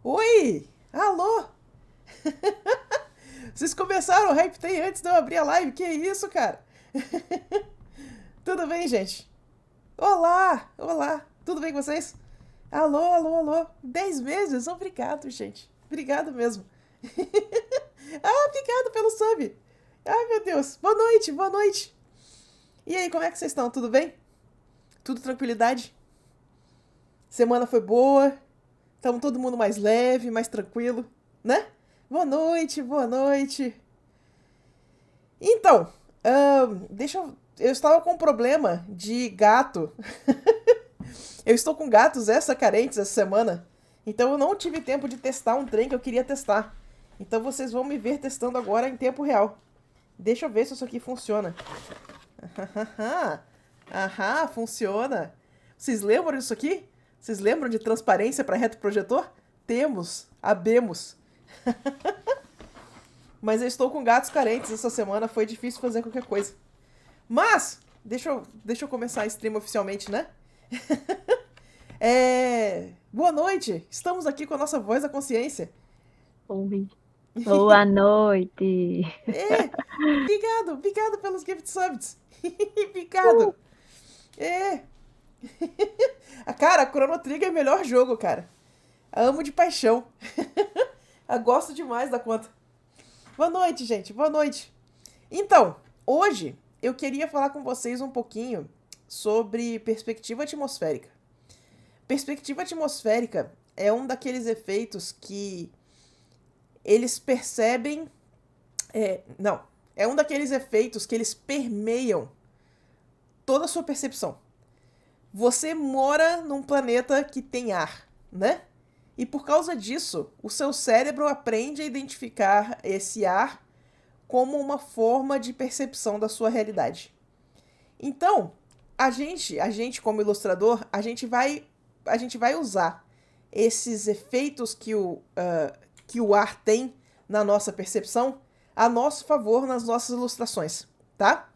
Oi! Alô! Vocês começaram o Hype Day antes de eu abrir a live? Que isso, cara? Tudo bem, gente? Olá! Olá! Tudo bem com vocês? Alô, alô, alô! 10 meses? Obrigado, gente. Obrigado mesmo. Obrigado pelo sub. Ai, meu Deus. Boa noite, boa noite. E aí, como é que vocês estão? Tudo bem? Tudo tranquilidade? Semana foi boa? Estamos todo mundo mais leve, mais tranquilo, né? Boa noite, boa noite. Então, deixa eu. Eu estava com um problema de gato. Eu estou com gatos essa carentes essa semana. Então eu não tive tempo de testar um trem que eu queria testar. Então vocês vão me ver testando agora em tempo real. Deixa eu ver se isso aqui funciona. Aham, funciona. Vocês lembram disso aqui? Vocês lembram de transparência para retroprojetor? Temos, habemos. Mas eu estou com gatos carentes essa semana, foi difícil fazer qualquer coisa. Mas, deixa eu começar a stream oficialmente, né? Boa noite, estamos aqui com a nossa voz da consciência. Oi. Boa noite. Obrigado pelos gift subs. Obrigado. É. Cara, a Chrono Trigger é o melhor jogo, cara. Amo de paixão. Eu gosto demais da conta. Boa noite, gente. Boa noite. Então, hoje eu queria falar com vocês um pouquinho sobre perspectiva atmosférica. Perspectiva atmosférica é um daqueles efeitos que eles percebem. Não. É um daqueles efeitos que eles permeiam toda a sua percepção. Você mora num planeta que tem ar, né? E por causa disso, o seu cérebro aprende a identificar esse ar como uma forma de percepção da sua realidade. Então, a gente como ilustrador, a gente vai usar esses efeitos que o ar tem na nossa percepção a nosso favor nas nossas ilustrações, tá?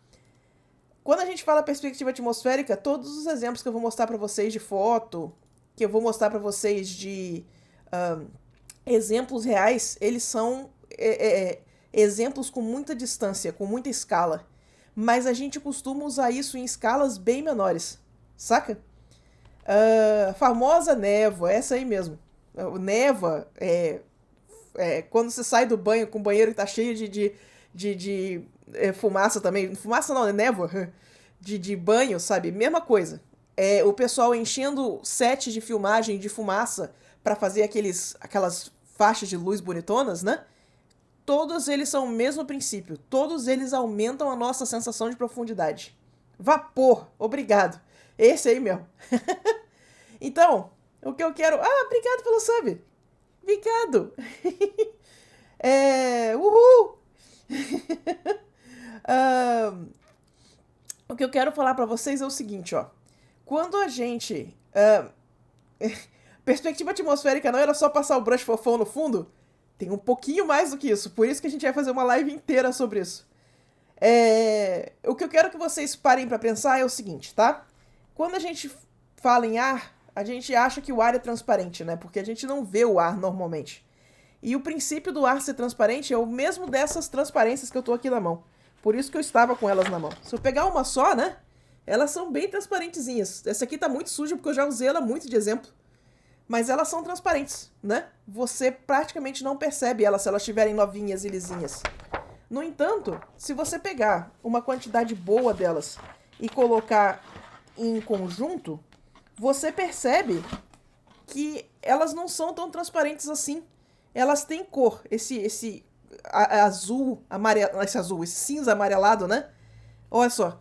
Quando a gente fala perspectiva atmosférica, todos os exemplos que eu vou mostrar para vocês de foto, que eu vou mostrar para vocês de exemplos reais, eles são exemplos com muita distância, com muita escala. Mas a gente costuma usar isso em escalas bem menores, saca? Famosa névoa, essa aí mesmo. Névoa quando você sai do banho com o banheiro que tá cheio de fumaça também. Fumaça não, é névoa. De banho, sabe? Mesma coisa. O pessoal enchendo sets de filmagem de fumaça para fazer aquelas faixas de luz bonitonas, né? Todos eles são o mesmo princípio. Todos eles aumentam a nossa sensação de profundidade. Vapor, obrigado. Esse aí mesmo. Então, o que eu quero. Obrigado pelo sub. Obrigado. Uhul. O que eu quero falar pra vocês é o seguinte, ó. Quando a gente... perspectiva atmosférica não era só passar o brush fofão no fundo. Tem um pouquinho mais do que isso. Por isso que a gente vai fazer uma live inteira sobre isso. O que eu quero que vocês parem pra pensar é o seguinte, tá? Quando a gente fala em ar, a gente acha que o ar é transparente, né? Porque a gente não vê o ar normalmente. E o princípio do ar ser transparente é o mesmo dessas transparências que eu tô aqui na mão. Por isso que eu estava com elas na mão. Se eu pegar uma só, né? Elas são bem transparentezinhas. Essa aqui tá muito suja porque eu já usei ela muito de exemplo. Mas elas são transparentes, né? Você praticamente não percebe elas se elas estiverem novinhas e lisinhas. No entanto, se você pegar uma quantidade boa delas e colocar em conjunto, você percebe que elas não são tão transparentes assim. Elas têm cor. Esse azul, amarelo, esse cinza amarelado, né? Olha só.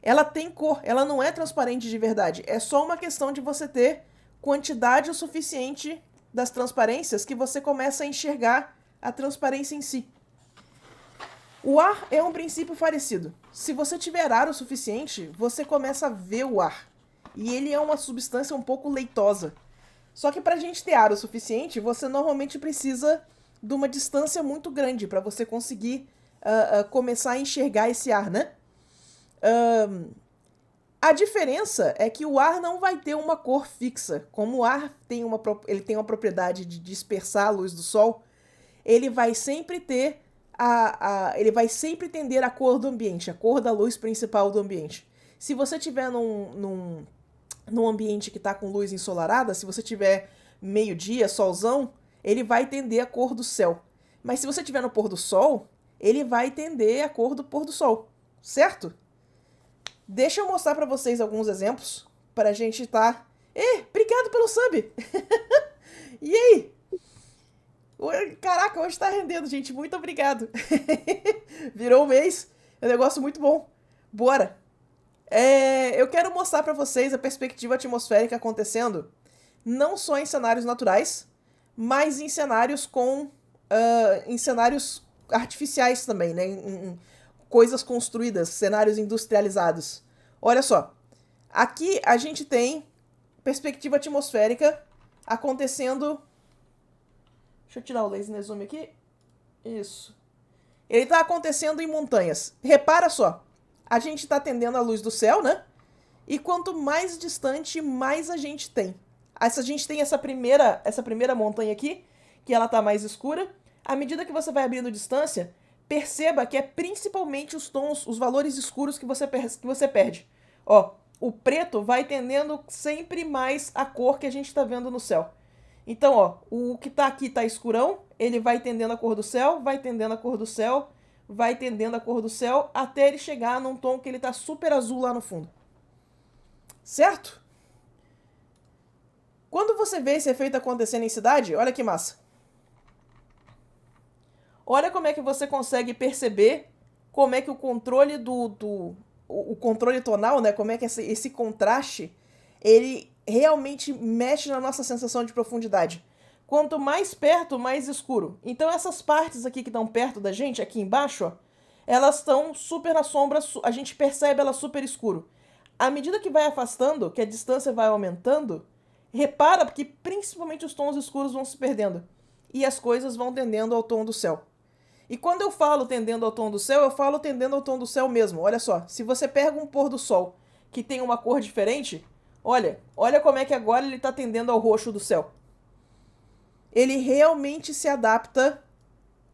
Ela tem cor, ela não é transparente de verdade. É só uma questão de você ter quantidade o suficiente das transparências que você começa a enxergar a transparência em si. O ar é um princípio parecido. Se você tiver ar o suficiente, você começa a ver o ar. E ele é uma substância um pouco leitosa. Só que para a gente ter ar o suficiente, você normalmente precisa de uma distância muito grande para você conseguir começar a enxergar esse ar, né? A diferença é que o ar não vai ter uma cor fixa. Como o ar ele tem uma propriedade de dispersar a luz do sol, ele vai sempre ter ele vai sempre tender a cor do ambiente, a cor da luz principal do ambiente. Se você estiver num ambiente que está com luz ensolarada, se você tiver meio-dia, solzão, ele vai tender a cor do céu. Mas se você estiver no pôr do sol, ele vai tender a cor do pôr do sol, certo? Deixa eu mostrar para vocês alguns exemplos para a gente tá... obrigado pelo sub! E aí? Caraca, hoje tá rendendo, gente. Muito obrigado. Virou um mês. É um negócio muito bom. Bora! Eu quero mostrar para vocês a perspectiva atmosférica acontecendo não só em cenários naturais, mas em cenários em cenários artificiais também, né? Em coisas construídas, cenários industrializados. Olha só. Aqui a gente tem perspectiva atmosférica acontecendo... Deixa eu tirar o laser zoom aqui. Isso. Ele está acontecendo em montanhas. Repara só. A gente está atendendo a luz do céu, né? E quanto mais distante, mais a gente tem. A gente tem essa primeira montanha aqui, que ela está mais escura. À medida que você vai abrindo distância, perceba que é principalmente os tons, os valores escuros que você perde. Ó, o preto vai tendendo sempre mais a cor que a gente está vendo no céu. Então, ó, o que tá aqui tá escurão, ele vai tendendo a cor do céu, vai tendendo a cor do céu, vai tendendo a cor do céu, até ele chegar num tom que ele tá super azul lá no fundo. Certo? Quando você vê esse efeito acontecendo em cidade, olha que massa. Olha como é que você consegue perceber como é que o controle o controle tonal, né? Como é que esse contraste, ele realmente mexe na nossa sensação de profundidade. Quanto mais perto, mais escuro. Então essas partes aqui que estão perto da gente, aqui embaixo, ó, elas estão super na sombra, a gente percebe ela super escuro. À medida que vai afastando, que a distância vai aumentando, repara que principalmente os tons escuros vão se perdendo. E as coisas vão tendendo ao tom do céu. E quando eu falo tendendo ao tom do céu, eu falo tendendo ao tom do céu mesmo. Olha só, se você pega um pôr do sol que tem uma cor diferente, olha como é que agora ele está tendendo ao roxo do céu. Ele realmente se adapta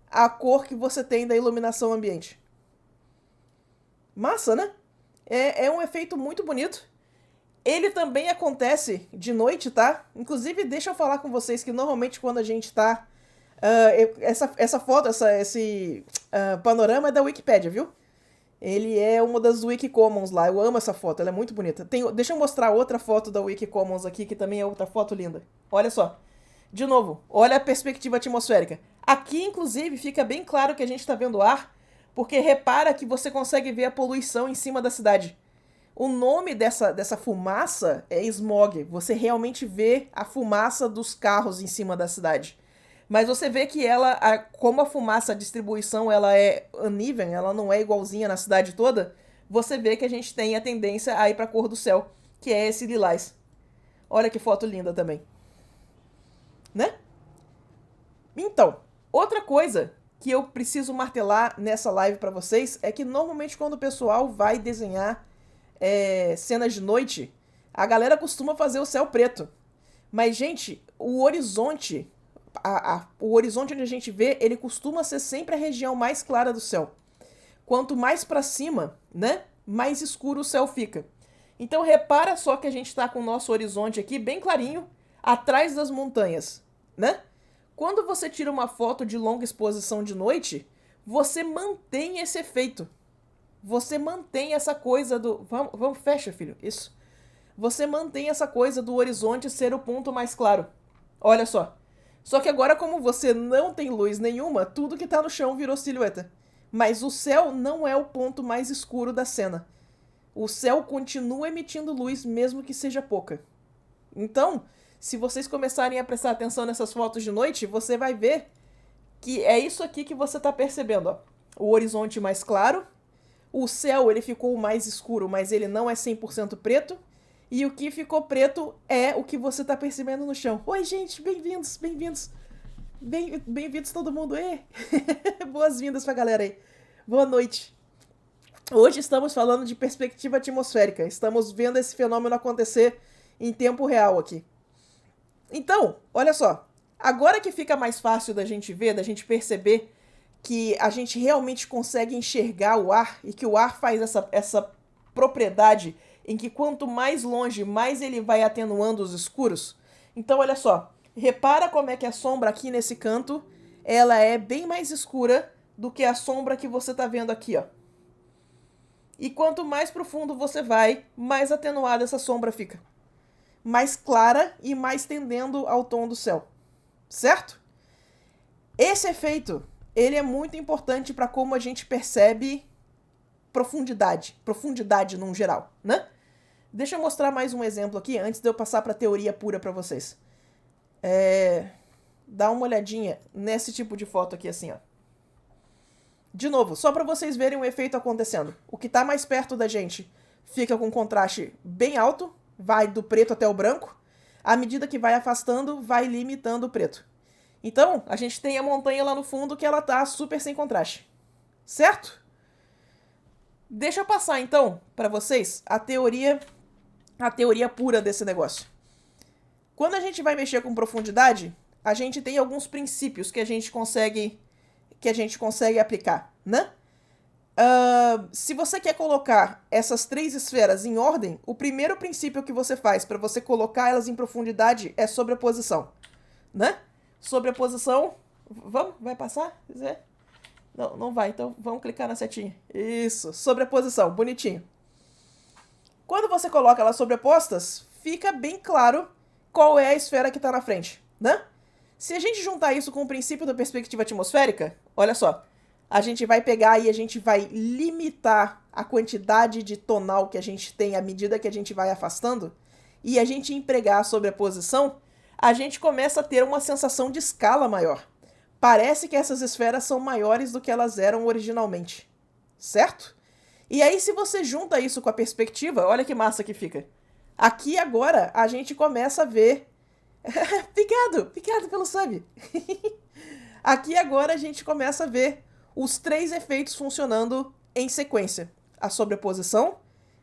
à cor que você tem da iluminação ambiente. Massa, né? É um efeito muito bonito. Ele também acontece de noite, tá? Inclusive, deixa eu falar com vocês que normalmente quando a gente tá... essa foto, esse panorama é da Wikipédia, viu? Ele é uma das Wikicommons lá. Eu amo essa foto, ela é muito bonita. Deixa eu mostrar outra foto da Wikicommons aqui, que também é outra foto linda. Olha só. De novo, olha a perspectiva atmosférica. Aqui, inclusive, fica bem claro que a gente está vendo ar, porque repara que você consegue ver a poluição em cima da cidade. O nome dessa fumaça é smog. Você realmente vê a fumaça dos carros em cima da cidade. Mas você vê que como a fumaça, a distribuição, ela é uneven, ela não é igualzinha na cidade toda, você vê que a gente tem a tendência a ir para a cor do céu, que é esse lilás. Olha que foto linda também. Né? Então, outra coisa que eu preciso martelar nessa live para vocês é que normalmente quando o pessoal vai desenhar cenas de noite, a galera costuma fazer o céu preto. Mas, gente, o horizonte... o horizonte onde a gente vê, ele costuma ser sempre a região mais clara do céu. Quanto mais para cima, né, mais escuro o céu fica. Então repara só que a gente está com o nosso horizonte aqui bem clarinho, atrás das montanhas, né? Quando você tira uma foto de longa exposição de noite, você mantém esse efeito. Você mantém essa coisa do... Vamos, fecha, filho. Isso. Você mantém essa coisa do horizonte ser o ponto mais claro. Olha só. Só que agora, como você não tem luz nenhuma, tudo que tá no chão virou silhueta. Mas o céu não é o ponto mais escuro da cena. O céu continua emitindo luz, mesmo que seja pouca. Então, se vocês começarem a prestar atenção nessas fotos de noite, você vai ver que é isso aqui que você tá percebendo, ó. O horizonte mais claro, o céu ele ficou mais escuro, mas ele não é 100% preto. E o que ficou preto é o que você tá percebendo no chão. Oi, gente, bem-vindos, bem-vindos. Bem-vindos todo mundo. Boas-vindas pra galera aí. Boa noite. Hoje estamos falando de perspectiva atmosférica. Estamos vendo esse fenômeno acontecer em tempo real aqui. Então, olha só. Agora que fica mais fácil da gente ver, da gente perceber que a gente realmente consegue enxergar o ar e que o ar faz essa propriedade em que quanto mais longe, mais ele vai atenuando os escuros. Então, olha só. Repara como é que a sombra aqui nesse canto, ela é bem mais escura do que a sombra que você está vendo aqui, ó. E quanto mais profundo você vai, mais atenuada essa sombra fica. Mais clara e mais tendendo ao tom do céu. Certo? Esse efeito, ele é muito importante para como a gente percebe profundidade num geral, né? Deixa eu mostrar mais um exemplo aqui, antes de eu passar para a teoria pura para vocês. Dá uma olhadinha nesse tipo de foto aqui, assim, ó. De novo, só para vocês verem o efeito acontecendo. O que está mais perto da gente fica com um contraste bem alto, vai do preto até o branco. À medida que vai afastando, vai limitando o preto. Então, a gente tem a montanha lá no fundo que ela tá super sem contraste. Certo? Deixa eu passar, então, para vocês a teoria pura desse negócio. Quando a gente vai mexer com profundidade, a gente tem alguns princípios que a gente consegue aplicar, né? Se você quer colocar essas 3 esferas em ordem, o primeiro princípio que você faz para você colocar elas em profundidade é sobreposição, né? Sobreposição, vai passar? Não, não vai, então vamos clicar na setinha. Isso, sobreposição, bonitinho. Quando você coloca elas sobrepostas, fica bem claro qual é a esfera que está na frente, né? Se a gente juntar isso com o princípio da perspectiva atmosférica, olha só, a gente vai pegar e a gente vai limitar a quantidade de tonal que a gente tem à medida que a gente vai afastando, e a gente empregar a sobreposição, a gente começa a ter uma sensação de escala maior. Parece que essas esferas são maiores do que elas eram originalmente, certo? E aí, se você junta isso com a perspectiva, olha que massa que fica. Aqui agora a gente começa a ver. Obrigado pelo sub. Aqui agora a gente começa a ver os 3 efeitos funcionando em sequência: a sobreposição,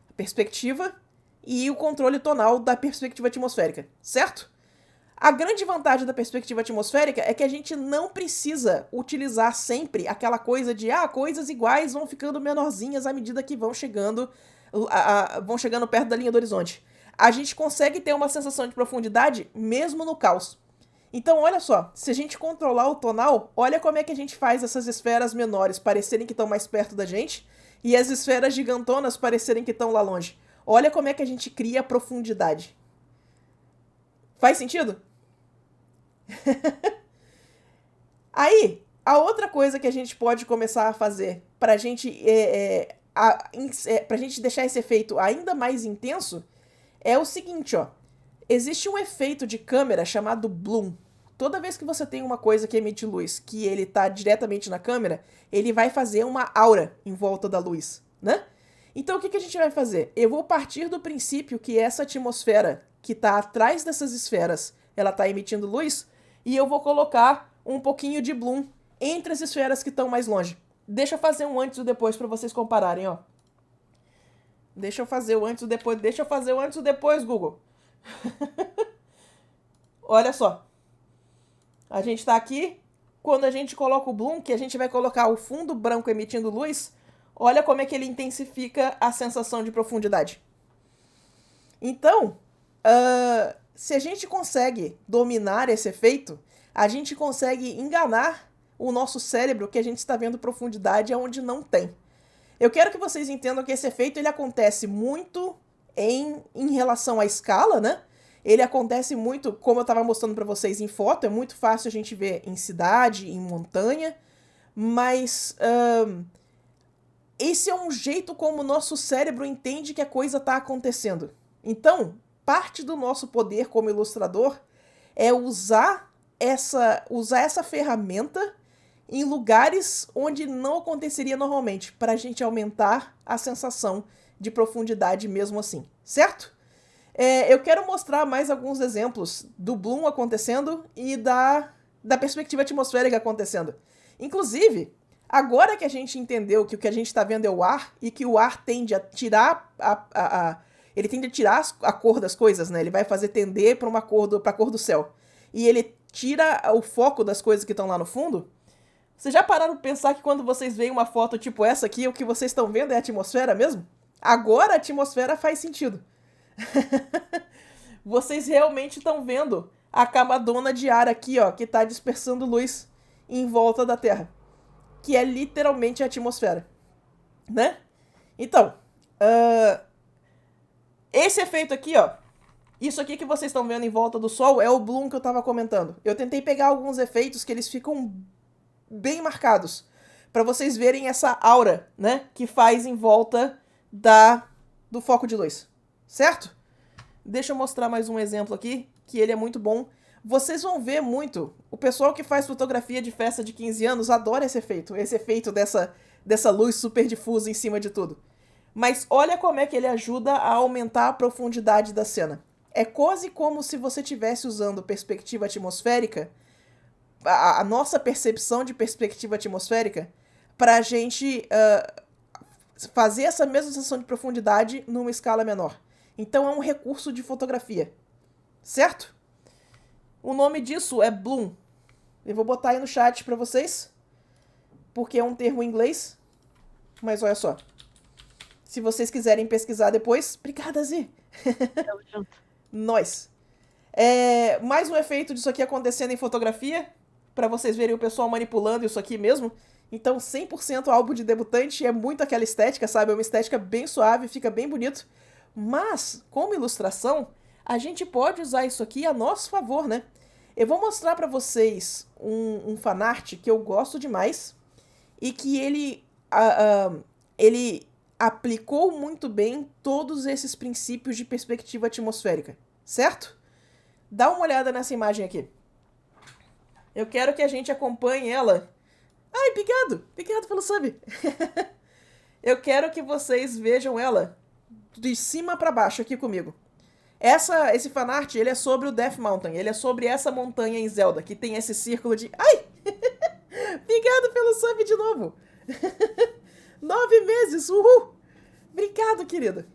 a perspectiva e o controle tonal da perspectiva atmosférica, certo? A grande vantagem da perspectiva atmosférica é que a gente não precisa utilizar sempre aquela coisa de coisas iguais vão ficando menorzinhas à medida que vão chegando perto da linha do horizonte. A gente consegue ter uma sensação de profundidade mesmo no caos. Então, olha só, se a gente controlar o tonal, olha como é que a gente faz essas esferas menores parecerem que estão mais perto da gente e as esferas gigantonas parecerem que estão lá longe. Olha como é que a gente cria profundidade. Faz sentido? Aí, a outra coisa que a gente pode começar a fazer pra gente deixar esse efeito ainda mais intenso é o seguinte, ó. Existe um efeito de câmera chamado bloom. Toda vez que você tem uma coisa que emite luz, que ele tá diretamente na câmera, ele vai fazer uma aura em volta da luz, né? Então, o que a gente vai fazer? Eu vou partir do princípio que essa atmosfera que tá atrás dessas esferas, ela tá emitindo luz, e eu vou colocar um pouquinho de bloom entre as esferas que estão mais longe. Deixa eu fazer um antes e depois para vocês compararem, ó. Deixa eu fazer o antes e o depois, Google. Olha só. A gente tá aqui. Quando a gente coloca o bloom, que a gente vai colocar o fundo branco emitindo luz, olha como é que ele intensifica a sensação de profundidade. Então, se a gente consegue dominar esse efeito, a gente consegue enganar o nosso cérebro que a gente está vendo profundidade onde não tem. Eu quero que vocês entendam que esse efeito ele acontece muito em relação à escala, né? Ele acontece muito, como eu estava mostrando para vocês em foto, é muito fácil a gente ver em cidade, em montanha, mas esse é um jeito como o nosso cérebro entende que a coisa está acontecendo. Então, parte do nosso poder como ilustrador é usar essa ferramenta em lugares onde não aconteceria normalmente, para a gente aumentar a sensação de profundidade mesmo assim, certo? Eu quero mostrar mais alguns exemplos do bloom acontecendo e da perspectiva atmosférica acontecendo. Inclusive, Agora que a gente entendeu que o que a gente está vendo é o ar e que o ar tende a tirar ele tende a tirar a cor das coisas, né? Ele vai fazer tender para a cor do céu. E ele tira o foco das coisas que estão lá no fundo. Vocês já pararam pra pensar que quando vocês veem uma foto tipo essa aqui, o que vocês estão vendo é a atmosfera mesmo? Agora a atmosfera faz sentido. Vocês realmente estão vendo a camadona de ar aqui, ó, que está dispersando luz em volta da Terra. Que é literalmente a atmosfera. Né? Então, esse efeito aqui, ó, isso aqui que vocês estão vendo em volta do Sol é o bloom que eu tava comentando. Eu tentei pegar alguns efeitos que eles ficam bem marcados, para vocês verem essa aura, né, que faz em volta do foco de luz, certo? Deixa eu mostrar mais um exemplo aqui, que ele é muito bom. Vocês vão ver muito, o pessoal que faz fotografia de festa de 15 anos adora esse efeito dessa luz super difusa em cima de tudo. Mas olha como é que ele ajuda a aumentar a profundidade da cena. É quase como se você estivesse usando perspectiva atmosférica, a nossa percepção de perspectiva atmosférica, para a gente fazer essa mesma sensação de profundidade numa escala menor. Então é um recurso de fotografia, certo? O nome disso é bloom. Eu vou botar aí no chat para vocês, porque é um termo em inglês, mas olha só. Se vocês quiserem pesquisar depois, obrigada, Zi. Tamo junto. Nós. Mais um efeito disso aqui acontecendo em fotografia, para vocês verem o pessoal manipulando isso aqui mesmo. Então, 100% álbum de debutante, é muito aquela estética, sabe? É uma estética bem suave, fica bem bonito. Mas, como ilustração, a gente pode usar isso aqui a nosso favor, né? Eu vou mostrar para vocês um fanart que eu gosto demais e que ele aplicou muito bem todos esses princípios de perspectiva atmosférica, certo? Dá uma olhada nessa imagem aqui. Eu quero que a gente acompanhe ela. Ai, obrigado pelo sub. Eu quero que vocês vejam ela de cima para baixo aqui comigo. Esse fanart, ele é sobre o Death Mountain, ele é sobre essa montanha em Zelda, que tem esse círculo de... Ai! Obrigado pelo sub de novo. 9 meses, uhul! Obrigado, querido.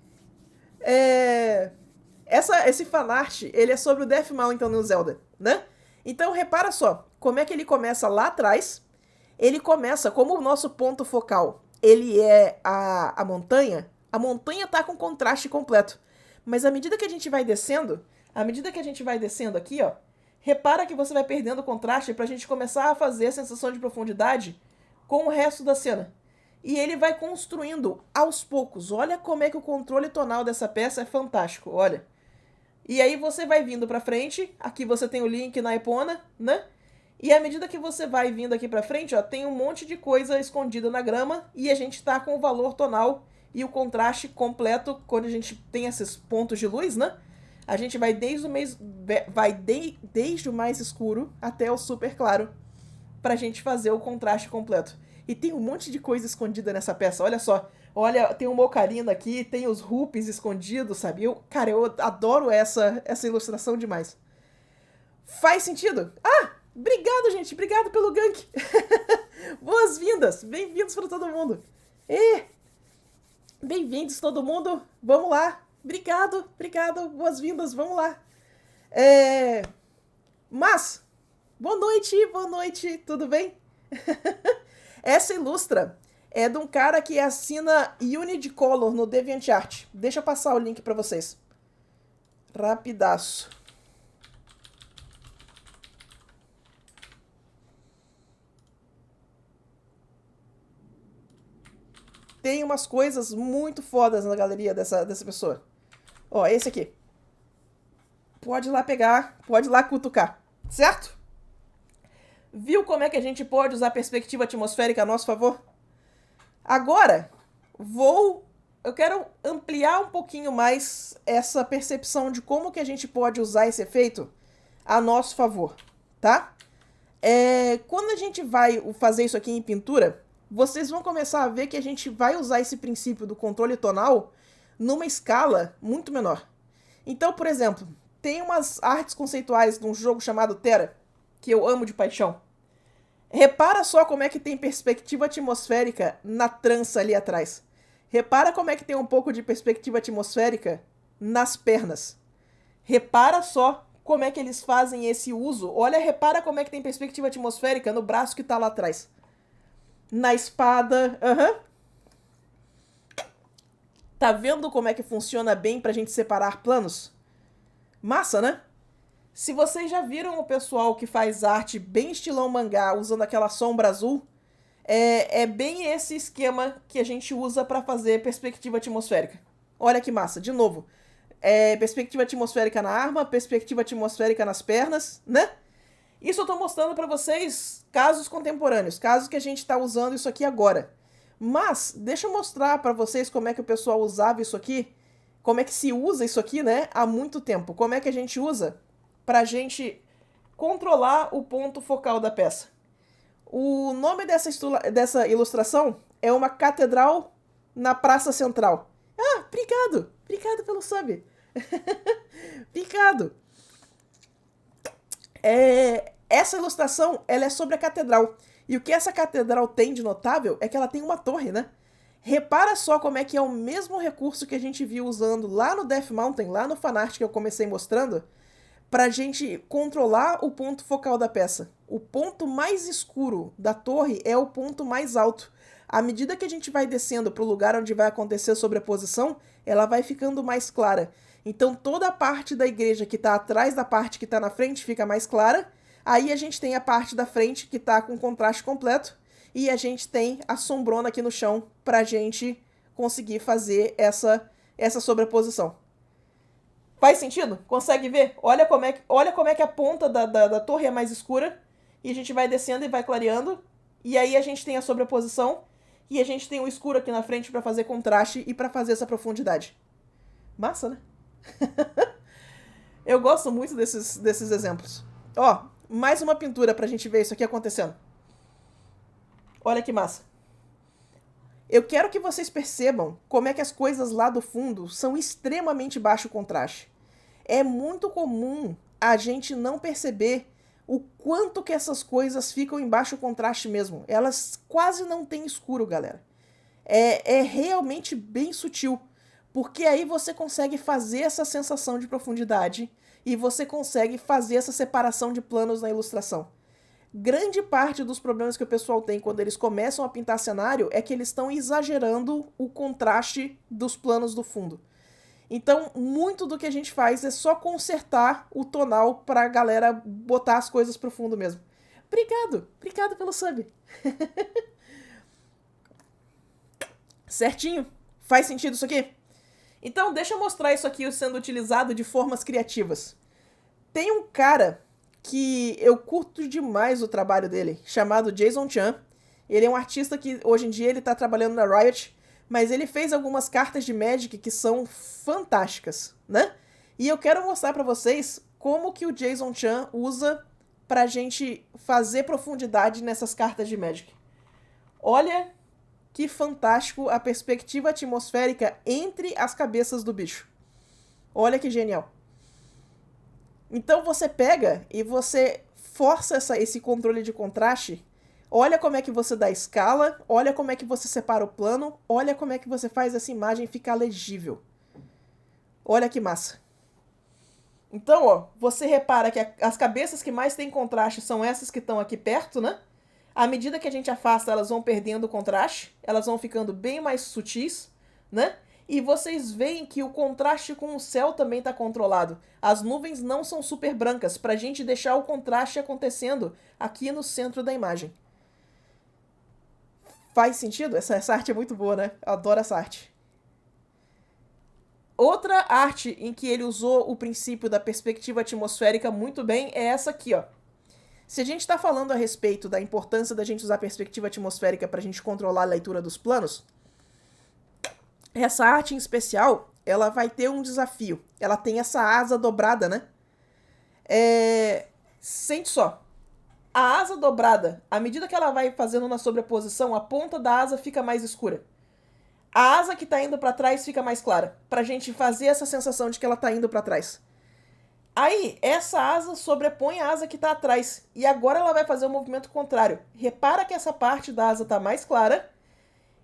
Esse fanart, ele é sobre o Death Mountain no Zelda, né? Então, repara só, como é que ele começa lá atrás. Ele começa, como o nosso ponto focal, ele é a montanha tá com contraste completo. Mas à medida que a gente vai descendo aqui, ó, repara que você vai perdendo o contraste pra gente começar a fazer a sensação de profundidade com o resto da cena. E ele vai construindo aos poucos. Olha como é que o controle tonal dessa peça é fantástico, olha. E aí você vai vindo pra frente, aqui você tem o Link na Epona, né? E à medida que você vai vindo aqui pra frente, ó, tem um monte de coisa escondida na grama e a gente tá com o valor tonal e o contraste completo quando a gente tem esses pontos de luz, né? A gente vai desde o mais escuro até o super claro pra gente fazer o contraste completo. E tem um monte de coisa escondida nessa peça, olha só. Olha, tem uma ocarina aqui, tem os rupes escondidos, sabe? Eu adoro essa ilustração demais. Faz sentido? Ah, obrigado, gente. Obrigado pelo gank. Boas-vindas. Bem-vindos para todo mundo. Bem-vindos todo mundo. Vamos lá. Obrigado. Boas-vindas. Vamos lá. Mas, boa noite. Tudo bem? Essa ilustra é de um cara que assina Unicolor no DeviantArt. Deixa eu passar o link para vocês. Rapidaço. Tem umas coisas muito fodas na galeria dessa pessoa. Ó, esse aqui. Pode ir lá pegar, pode ir lá cutucar. Certo? Viu como é que a gente pode usar a perspectiva atmosférica a nosso favor? Agora, eu quero ampliar um pouquinho mais essa percepção de como que a gente pode usar esse efeito a nosso favor, tá? Quando a gente vai fazer isso aqui em pintura, vocês vão começar a ver que a gente vai usar esse princípio do controle tonal numa escala muito menor. Então, por exemplo, tem umas artes conceituais de um jogo chamado Terra, que eu amo de paixão. Repara só como é que tem perspectiva atmosférica na trança ali atrás. Repara como é que tem um pouco de perspectiva atmosférica nas pernas. Repara só como é que eles fazem esse uso. Olha, repara como é que tem perspectiva atmosférica no braço que tá lá atrás. Na espada. Tá vendo como é que funciona bem pra gente separar planos? Massa, né? Se vocês já viram o pessoal que faz arte bem estilão mangá, usando aquela sombra azul, é bem esse esquema que a gente usa pra fazer perspectiva atmosférica. Olha que massa, de novo. Perspectiva atmosférica na arma, perspectiva atmosférica nas pernas, né? Isso eu tô mostrando pra vocês casos contemporâneos, casos que a gente tá usando isso aqui agora. Mas, deixa eu mostrar pra vocês como é que o pessoal usava isso aqui, como é que se usa isso aqui, né, há muito tempo. Como é que a gente usa pra gente controlar o ponto focal da peça. O nome dessa ilustração é uma catedral na Praça Central. Ah, obrigado! Obrigado pelo sub. Obrigado. Essa ilustração, ela é sobre a catedral. E o que essa catedral tem de notável é que ela tem uma torre, né? Repara só como é que é o mesmo recurso que a gente viu usando lá no Death Mountain, lá no fanart que eu comecei mostrando, pra gente controlar o ponto focal da peça. O ponto mais escuro da torre é o ponto mais alto. À medida que a gente vai descendo pro lugar onde vai acontecer a sobreposição, ela vai ficando mais clara. Então toda a parte da igreja que tá atrás da parte que tá na frente fica mais clara. Aí a gente tem a parte da frente que tá com contraste completo. E a gente tem a sombrona aqui no chão pra gente conseguir fazer essa sobreposição. Faz sentido? Consegue ver? Olha como é que a ponta da torre é mais escura. E a gente vai descendo e vai clareando. E aí a gente tem a sobreposição. E a gente tem o escuro aqui na frente pra fazer contraste e pra fazer essa profundidade. Massa, né? Eu gosto muito desses exemplos. Ó, mais uma pintura pra gente ver isso aqui acontecendo. Olha que massa. Eu quero que vocês percebam como é que as coisas lá do fundo são extremamente baixo contraste. É muito comum a gente não perceber o quanto que essas coisas ficam em baixo contraste mesmo. Elas quase não têm escuro, galera. É realmente bem sutil. Porque aí você consegue fazer essa sensação de profundidade e você consegue fazer essa separação de planos na ilustração. Grande parte dos problemas que o pessoal tem quando eles começam a pintar cenário é que eles estão exagerando o contraste dos planos do fundo. Então, muito do que a gente faz é só consertar o tonal pra galera botar as coisas pro fundo mesmo. Obrigado pelo sub. Certinho? Faz sentido isso aqui? Então, deixa eu mostrar isso aqui sendo utilizado de formas criativas. Tem um cara que eu curto demais o trabalho dele, chamado Jason Chan. Ele é um artista que hoje em dia ele tá trabalhando na Riot, mas ele fez algumas cartas de Magic que são fantásticas, né? E eu quero mostrar pra vocês como que o Jason Chan usa pra gente fazer profundidade nessas cartas de Magic. Olha que fantástico a perspectiva atmosférica entre as cabeças do bicho. Olha que genial. Então você pega e você força esse controle de contraste. Olha como é que você dá escala, olha como é que você separa o plano, olha como é que você faz essa imagem ficar legível. Olha que massa. Então, ó, você repara que as cabeças que mais têm contraste são essas que estão aqui perto, né? À medida que a gente afasta, elas vão perdendo o contraste, elas vão ficando bem mais sutis, né? E vocês veem que o contraste com o céu também está controlado. As nuvens não são super brancas, para a gente deixar o contraste acontecendo aqui no centro da imagem. Faz sentido? Essa arte é muito boa, né? Eu adoro essa arte. Outra arte em que ele usou o princípio da perspectiva atmosférica muito bem é essa aqui, ó. Se a gente está falando a respeito da importância da gente usar a perspectiva atmosférica para a gente controlar a leitura dos planos, essa arte em especial, ela vai ter um desafio. Ela tem essa asa dobrada, né? Sente só. A asa dobrada, à medida que ela vai fazendo uma sobreposição, a ponta da asa fica mais escura. A asa que tá indo para trás fica mais clara, pra gente fazer essa sensação de que ela tá indo para trás. Aí, essa asa sobrepõe a asa que está atrás. E agora ela vai fazer o movimento contrário. Repara que essa parte da asa está mais clara.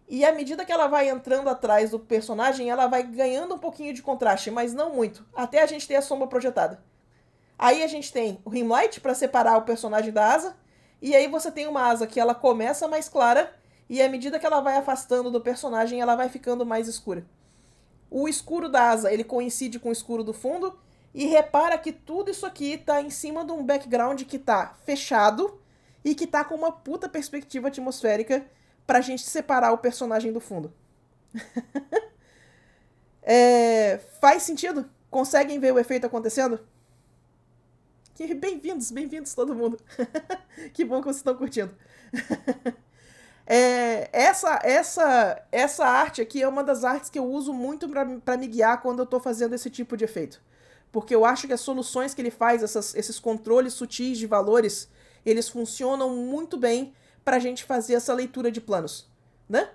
E à medida que ela vai entrando atrás do personagem, ela vai ganhando um pouquinho de contraste, mas não muito. Até a gente ter a sombra projetada. Aí a gente tem o rim light para separar o personagem da asa. E aí você tem uma asa que ela começa mais clara. E à medida que ela vai afastando do personagem, ela vai ficando mais escura. O escuro da asa, ele coincide com o escuro do fundo. E repara que tudo isso aqui está em cima de um background que está fechado e que está com uma puta perspectiva atmosférica pra gente separar o personagem do fundo. Faz sentido? Conseguem ver o efeito acontecendo? Bem-vindos, bem-vindos todo mundo. Que bom que vocês estão curtindo. Essa arte aqui é uma das artes que eu uso muito para me guiar quando eu estou fazendo esse tipo de efeito. Porque eu acho que as soluções que ele faz, esses controles sutis de valores, eles funcionam muito bem para a gente fazer essa leitura de planos, né?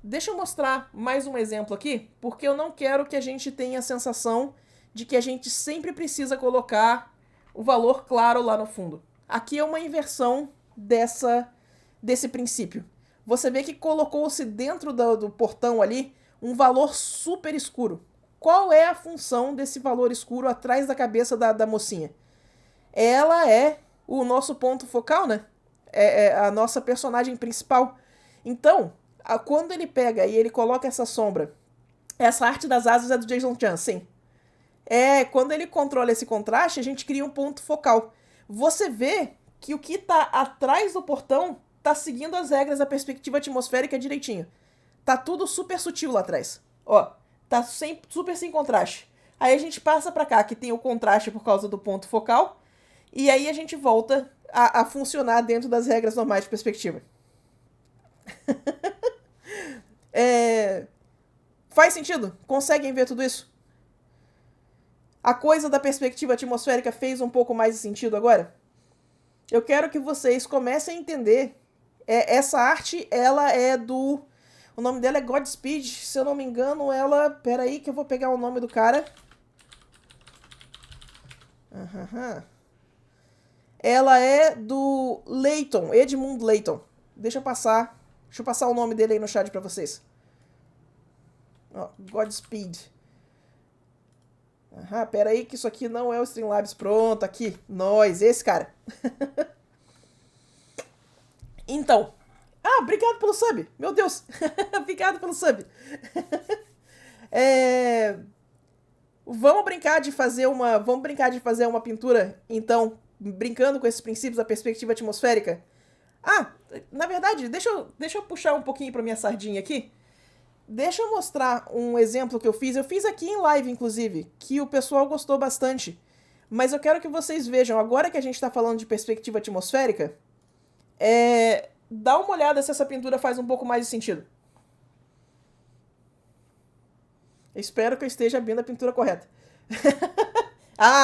Deixa eu mostrar mais um exemplo aqui, porque eu não quero que a gente tenha a sensação de que a gente sempre precisa colocar o valor claro lá no fundo. Aqui é uma inversão desse princípio. Você vê que colocou-se dentro do portão ali um valor super escuro. Qual é a função desse valor escuro atrás da cabeça da mocinha? Ela é o nosso ponto focal, né? É a nossa personagem principal. Então, quando ele pega e ele coloca essa sombra, essa arte das asas é do Jason Chan, sim. Quando ele controla esse contraste, a gente cria um ponto focal. Você vê que o que está atrás do portão está seguindo as regras da perspectiva atmosférica direitinho. Tá tudo super sutil lá atrás. Ó, tá super sem contraste. Aí a gente passa para cá, que tem o contraste por causa do ponto focal, e aí a gente volta a funcionar dentro das regras normais de perspectiva. Faz sentido? Conseguem ver tudo isso? A coisa da perspectiva atmosférica fez um pouco mais de sentido agora? Eu quero que vocês comecem a entender. Essa arte, ela é do... O nome dela é Godspeed, se eu não me engano, ela... Pera aí que eu vou pegar o nome do cara. Ela é do Layton, Edmund Layton. Deixa eu passar o nome dele aí no chat pra vocês. Ó, Godspeed. Pera aí que isso aqui não é o Streamlabs. Pronto, aqui. Esse cara. Então. Obrigado pelo sub. Meu Deus. Obrigado pelo sub. Vamos brincar de fazer uma pintura, então, brincando com esses princípios da perspectiva atmosférica. Na verdade, deixa eu puxar um pouquinho pra minha sardinha aqui. Deixa eu mostrar um exemplo que eu fiz. Eu fiz aqui em live, inclusive, que o pessoal gostou bastante. Mas eu quero que vocês vejam, agora que a gente tá falando de perspectiva atmosférica, dá uma olhada se essa pintura faz um pouco mais de sentido. Eu espero que eu esteja abrindo a pintura correta.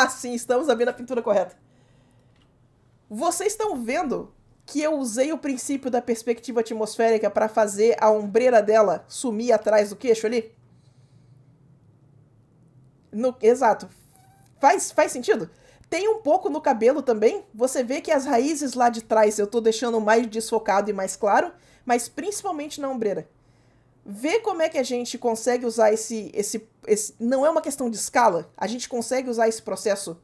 Sim, estamos abrindo a pintura correta. Vocês estão vendo que eu usei o princípio da perspectiva atmosférica para fazer a ombreira dela sumir atrás do queixo ali? Exato. Faz sentido? Tem um pouco no cabelo também. Você vê que as raízes lá de trás eu tô deixando mais desfocado e mais claro, mas principalmente na ombreira. Vê como é que a gente consegue usar esse não é uma questão de escala. A gente consegue usar esse processo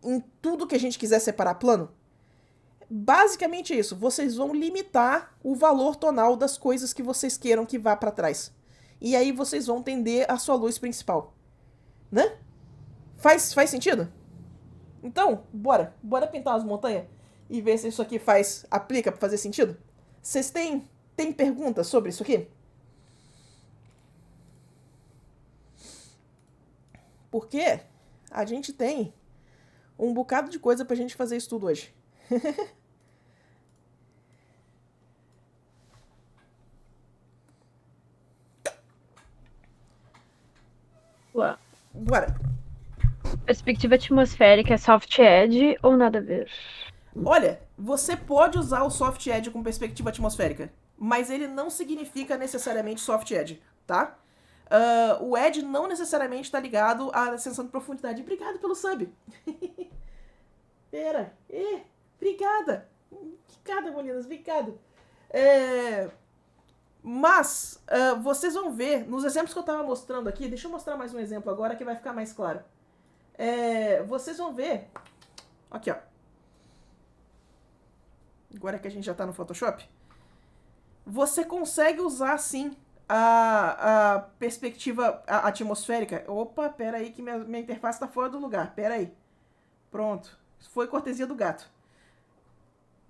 em tudo que a gente quiser separar plano. Basicamente é isso. Vocês vão limitar o valor tonal das coisas que vocês queiram que vá para trás. E aí vocês vão tender a sua luz principal. Né? Faz sentido? Então, bora pintar umas montanhas e ver se isso aqui aplica para fazer sentido? Vocês têm perguntas sobre isso aqui? Porque a gente tem um bocado de coisa pra gente fazer isso tudo hoje. Bora. Perspectiva atmosférica é soft edge ou nada a ver? Olha, você pode usar o soft edge com perspectiva atmosférica, mas ele não significa necessariamente soft edge, tá? O edge não necessariamente está ligado à sensação de profundidade. Obrigado pelo sub. Pera. Obrigada. Obrigada, Molinas. Obrigado. Mas, vocês vão ver, nos exemplos que eu estava mostrando aqui, deixa eu mostrar mais um exemplo agora que vai ficar mais claro. Vocês vão ver, aqui ó, agora que a gente já está no Photoshop, você consegue usar sim a perspectiva atmosférica. Opa, pera aí que minha interface está fora do lugar, pera aí. Pronto, foi cortesia do gato.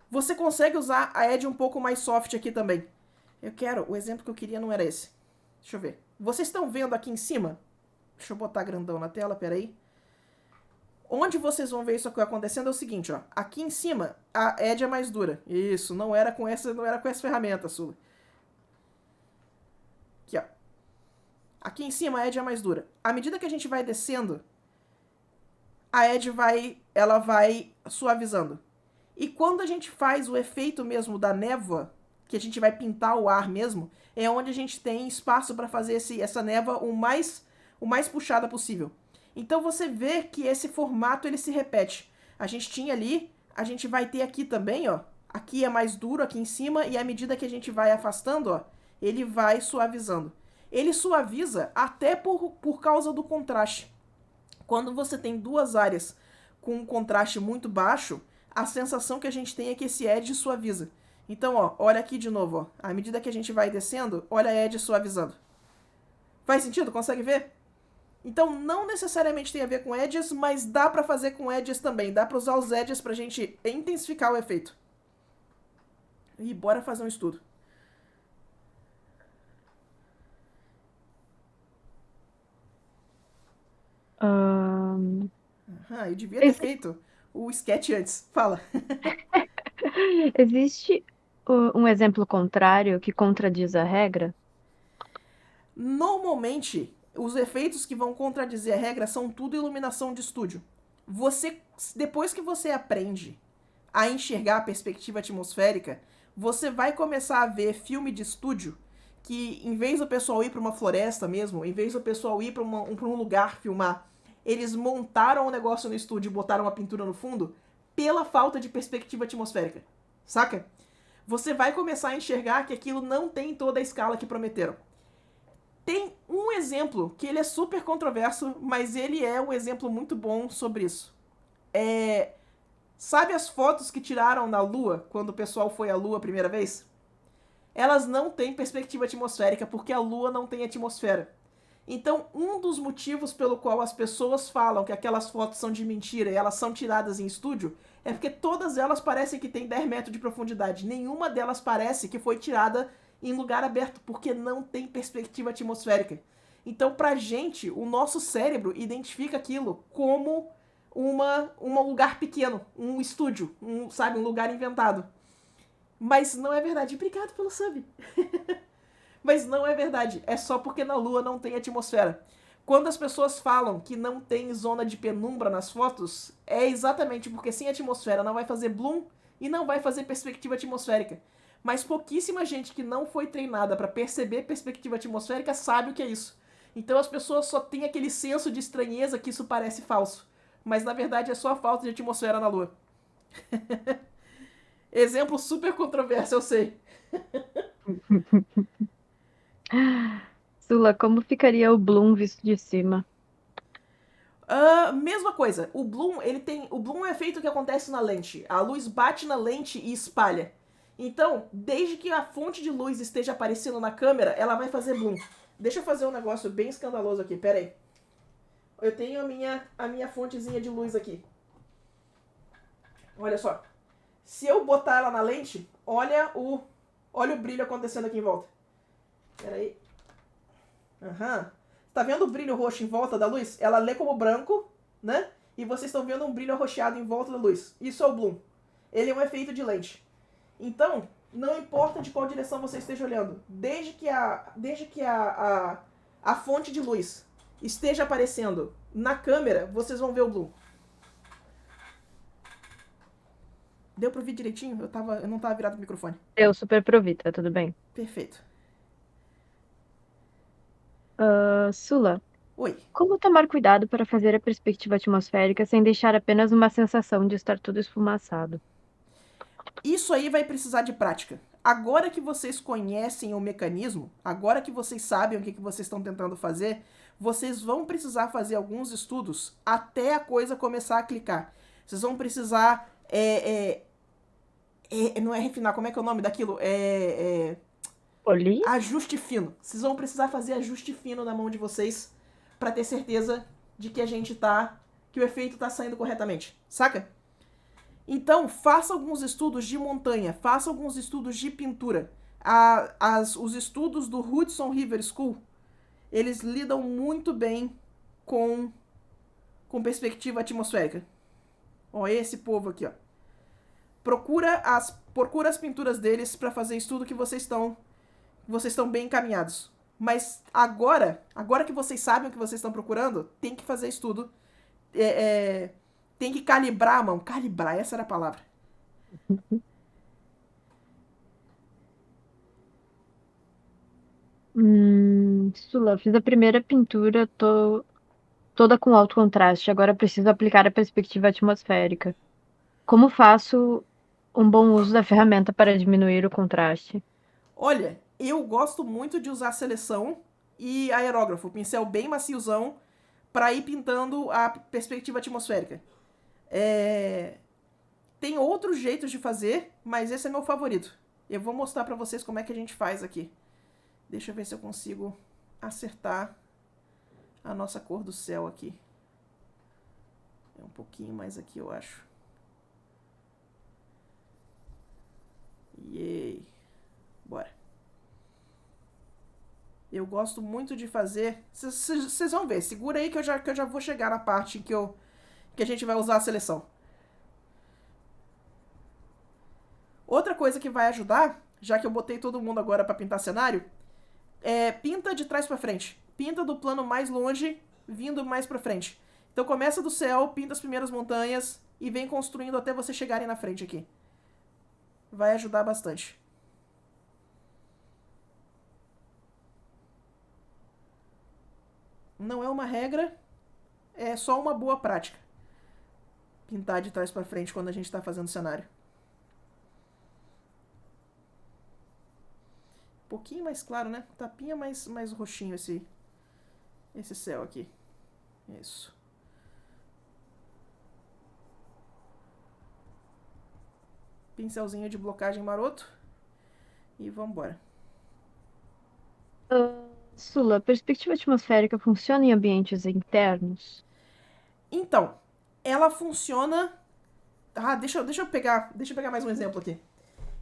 Você consegue usar a edge um pouco mais soft aqui também. O exemplo que eu queria não era esse. Deixa eu ver. Vocês estão vendo aqui em cima? Deixa eu botar grandão na tela, peraí. Onde vocês vão ver isso aqui acontecendo é o seguinte, ó. Aqui em cima, a edge é mais dura. Isso, não era com essa ferramenta, Sula. Aqui, ó. Aqui em cima, a edge é mais dura. À medida que a gente vai descendo, a edge ela vai suavizando. E quando a gente faz o efeito mesmo da névoa, que a gente vai pintar o ar mesmo, é onde a gente tem espaço para fazer essa névoa o mais puxada possível. Então você vê que esse formato ele se repete. A gente tinha ali, a gente vai ter aqui também, ó. Aqui é mais duro, aqui em cima, e à medida que a gente vai afastando, ó, ele vai suavizando. Ele suaviza até por causa do contraste. Quando você tem duas áreas com um contraste muito baixo, a sensação que a gente tem é que esse edge suaviza. Então, ó, olha aqui de novo, ó. À medida que a gente vai descendo, olha a edge suavizando. Faz sentido? Consegue ver? Então, não necessariamente tem a ver com edges, mas dá pra fazer com edges também. Dá pra usar os edges pra gente intensificar o efeito. E bora fazer um estudo. Eu devia ter feito o sketch antes. Fala. Existe um exemplo contrário que contradiz a regra? Normalmente, os efeitos que vão contradizer a regra são tudo iluminação de estúdio. Depois que você aprende a enxergar a perspectiva atmosférica, você vai começar a ver filme de estúdio que, em vez do pessoal ir para uma floresta mesmo, em vez do pessoal ir para um lugar filmar, eles montaram o negócio no estúdio e botaram uma pintura no fundo pela falta de perspectiva atmosférica. Saca? Você vai começar a enxergar que aquilo não tem toda a escala que prometeram. Tem um exemplo que ele é super controverso, mas ele é um exemplo muito bom sobre isso. Sabe as fotos que tiraram na Lua, quando o pessoal foi à Lua a primeira vez? Elas não têm perspectiva atmosférica, porque a Lua não tem atmosfera. Então, um dos motivos pelo qual as pessoas falam que aquelas fotos são de mentira e elas são tiradas em estúdio é porque todas elas parecem que tem 10 metros de profundidade. Nenhuma delas parece que foi tirada em lugar aberto, porque não tem perspectiva atmosférica. Então, pra gente, o nosso cérebro identifica aquilo como um lugar pequeno, um estúdio, um lugar inventado. Mas não é verdade. Obrigado pelo sub. Mas não é verdade. É só porque na Lua não tem atmosfera. Quando as pessoas falam que não tem zona de penumbra nas fotos, é exatamente porque sem atmosfera não vai fazer bloom e não vai fazer perspectiva atmosférica. Mas pouquíssima gente que não foi treinada para perceber perspectiva atmosférica sabe o que é isso. Então as pessoas só têm aquele senso de estranheza que isso parece falso. Mas na verdade é só a falta de atmosfera na Lua. Exemplo super controverso, eu sei. Sula, como ficaria o Bloom visto de cima? Mesma coisa. O bloom é um efeito que acontece na lente. A luz bate na lente e espalha. Então, desde que a fonte de luz esteja aparecendo na câmera, ela vai fazer bloom. Deixa eu fazer um negócio bem escandaloso aqui, pera aí. Eu tenho a minha fontezinha de luz aqui. Olha só. Se eu botar ela na lente, olha o brilho acontecendo aqui em volta. Pera aí. Tá vendo o brilho roxo em volta da luz? Ela lê como branco, né? E vocês estão vendo um brilho arroxeado em volta da luz. Isso é o bloom. Ele é um efeito de lente. Então, não importa de qual direção você esteja olhando, desde que a fonte de luz esteja aparecendo na câmera, vocês vão ver o bloom. Deu pra ouvir direitinho? Eu não tava virado pro microfone. Deu super provita, tudo bem. Perfeito. Sula, Oi. como tomar cuidado para fazer a perspectiva atmosférica sem deixar apenas uma sensação de estar tudo esfumaçado? Isso aí vai precisar de prática. Agora que vocês conhecem o mecanismo, agora que vocês sabem o que vocês estão tentando fazer, vocês vão precisar fazer alguns estudos até a coisa começar a clicar. Vocês vão precisar. Não é refinar, como é que é o nome daquilo? Oli? Ajuste fino. Vocês vão precisar fazer ajuste fino na mão de vocês para ter certeza de que a gente tá. Que o efeito tá saindo corretamente. Saca? Então, faça alguns estudos de montanha, faça alguns estudos de pintura. Os estudos do Hudson River School, eles lidam muito bem com, com perspectiva atmosférica. Ó, esse povo aqui, ó. Procura as pinturas deles para fazer estudo que vocês estão bem encaminhados. Mas agora que vocês sabem o que vocês estão procurando, tem que fazer estudo. Tem que calibrar a mão. Calibrar, essa era a palavra. Sula, fiz a primeira pintura toda com alto contraste. Agora preciso aplicar a perspectiva atmosférica. Como faço um bom uso da ferramenta para diminuir o contraste? Olha, eu gosto muito de usar seleção e aerógrafo, pincel bem maciozão, para ir pintando a perspectiva atmosférica. Tem outros jeitos de fazer, mas esse é meu favorito. Eu vou mostrar para vocês como é que a gente faz aqui. Deixa eu ver se eu consigo acertar a nossa cor do céu aqui. É um pouquinho mais aqui, eu acho. Yay. Bora. Eu gosto muito de fazer. Vocês vão ver, segura aí que eu já vou chegar na parte que a gente vai usar a seleção. Outra coisa que vai ajudar, já que eu botei todo mundo agora para pintar cenário, pinta de trás para frente. Pinta do plano mais longe, vindo mais para frente. Então começa do céu, pinta as primeiras montanhas e vem construindo até vocês chegarem na frente aqui. Vai ajudar bastante. Não é uma regra, é só uma boa prática. Pintar de trás para frente quando a gente está fazendo cenário. Um pouquinho mais claro, né? Tapinha mais roxinho esse céu aqui. Isso. Pincelzinho de blocagem maroto. E vambora. Sula, a perspectiva atmosférica funciona em ambientes internos? Então, ela funciona. Deixa eu pegar mais um exemplo aqui.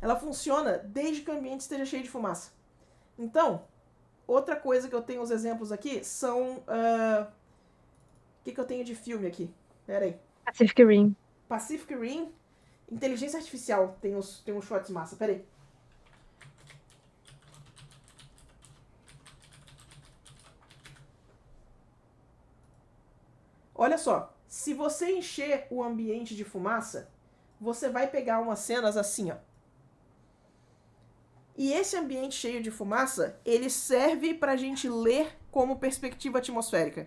Ela funciona desde que o ambiente esteja cheio de fumaça. Então, outra coisa que eu tenho os exemplos aqui são. O que eu tenho de filme aqui? Pera aí. Pacific Rim. Pacific Rim. Inteligência Artificial tem uns shots massa. Pera aí. Olha só, se você encher o ambiente de fumaça, você vai pegar umas cenas assim, ó. E esse ambiente cheio de fumaça, ele serve pra gente ler como perspectiva atmosférica.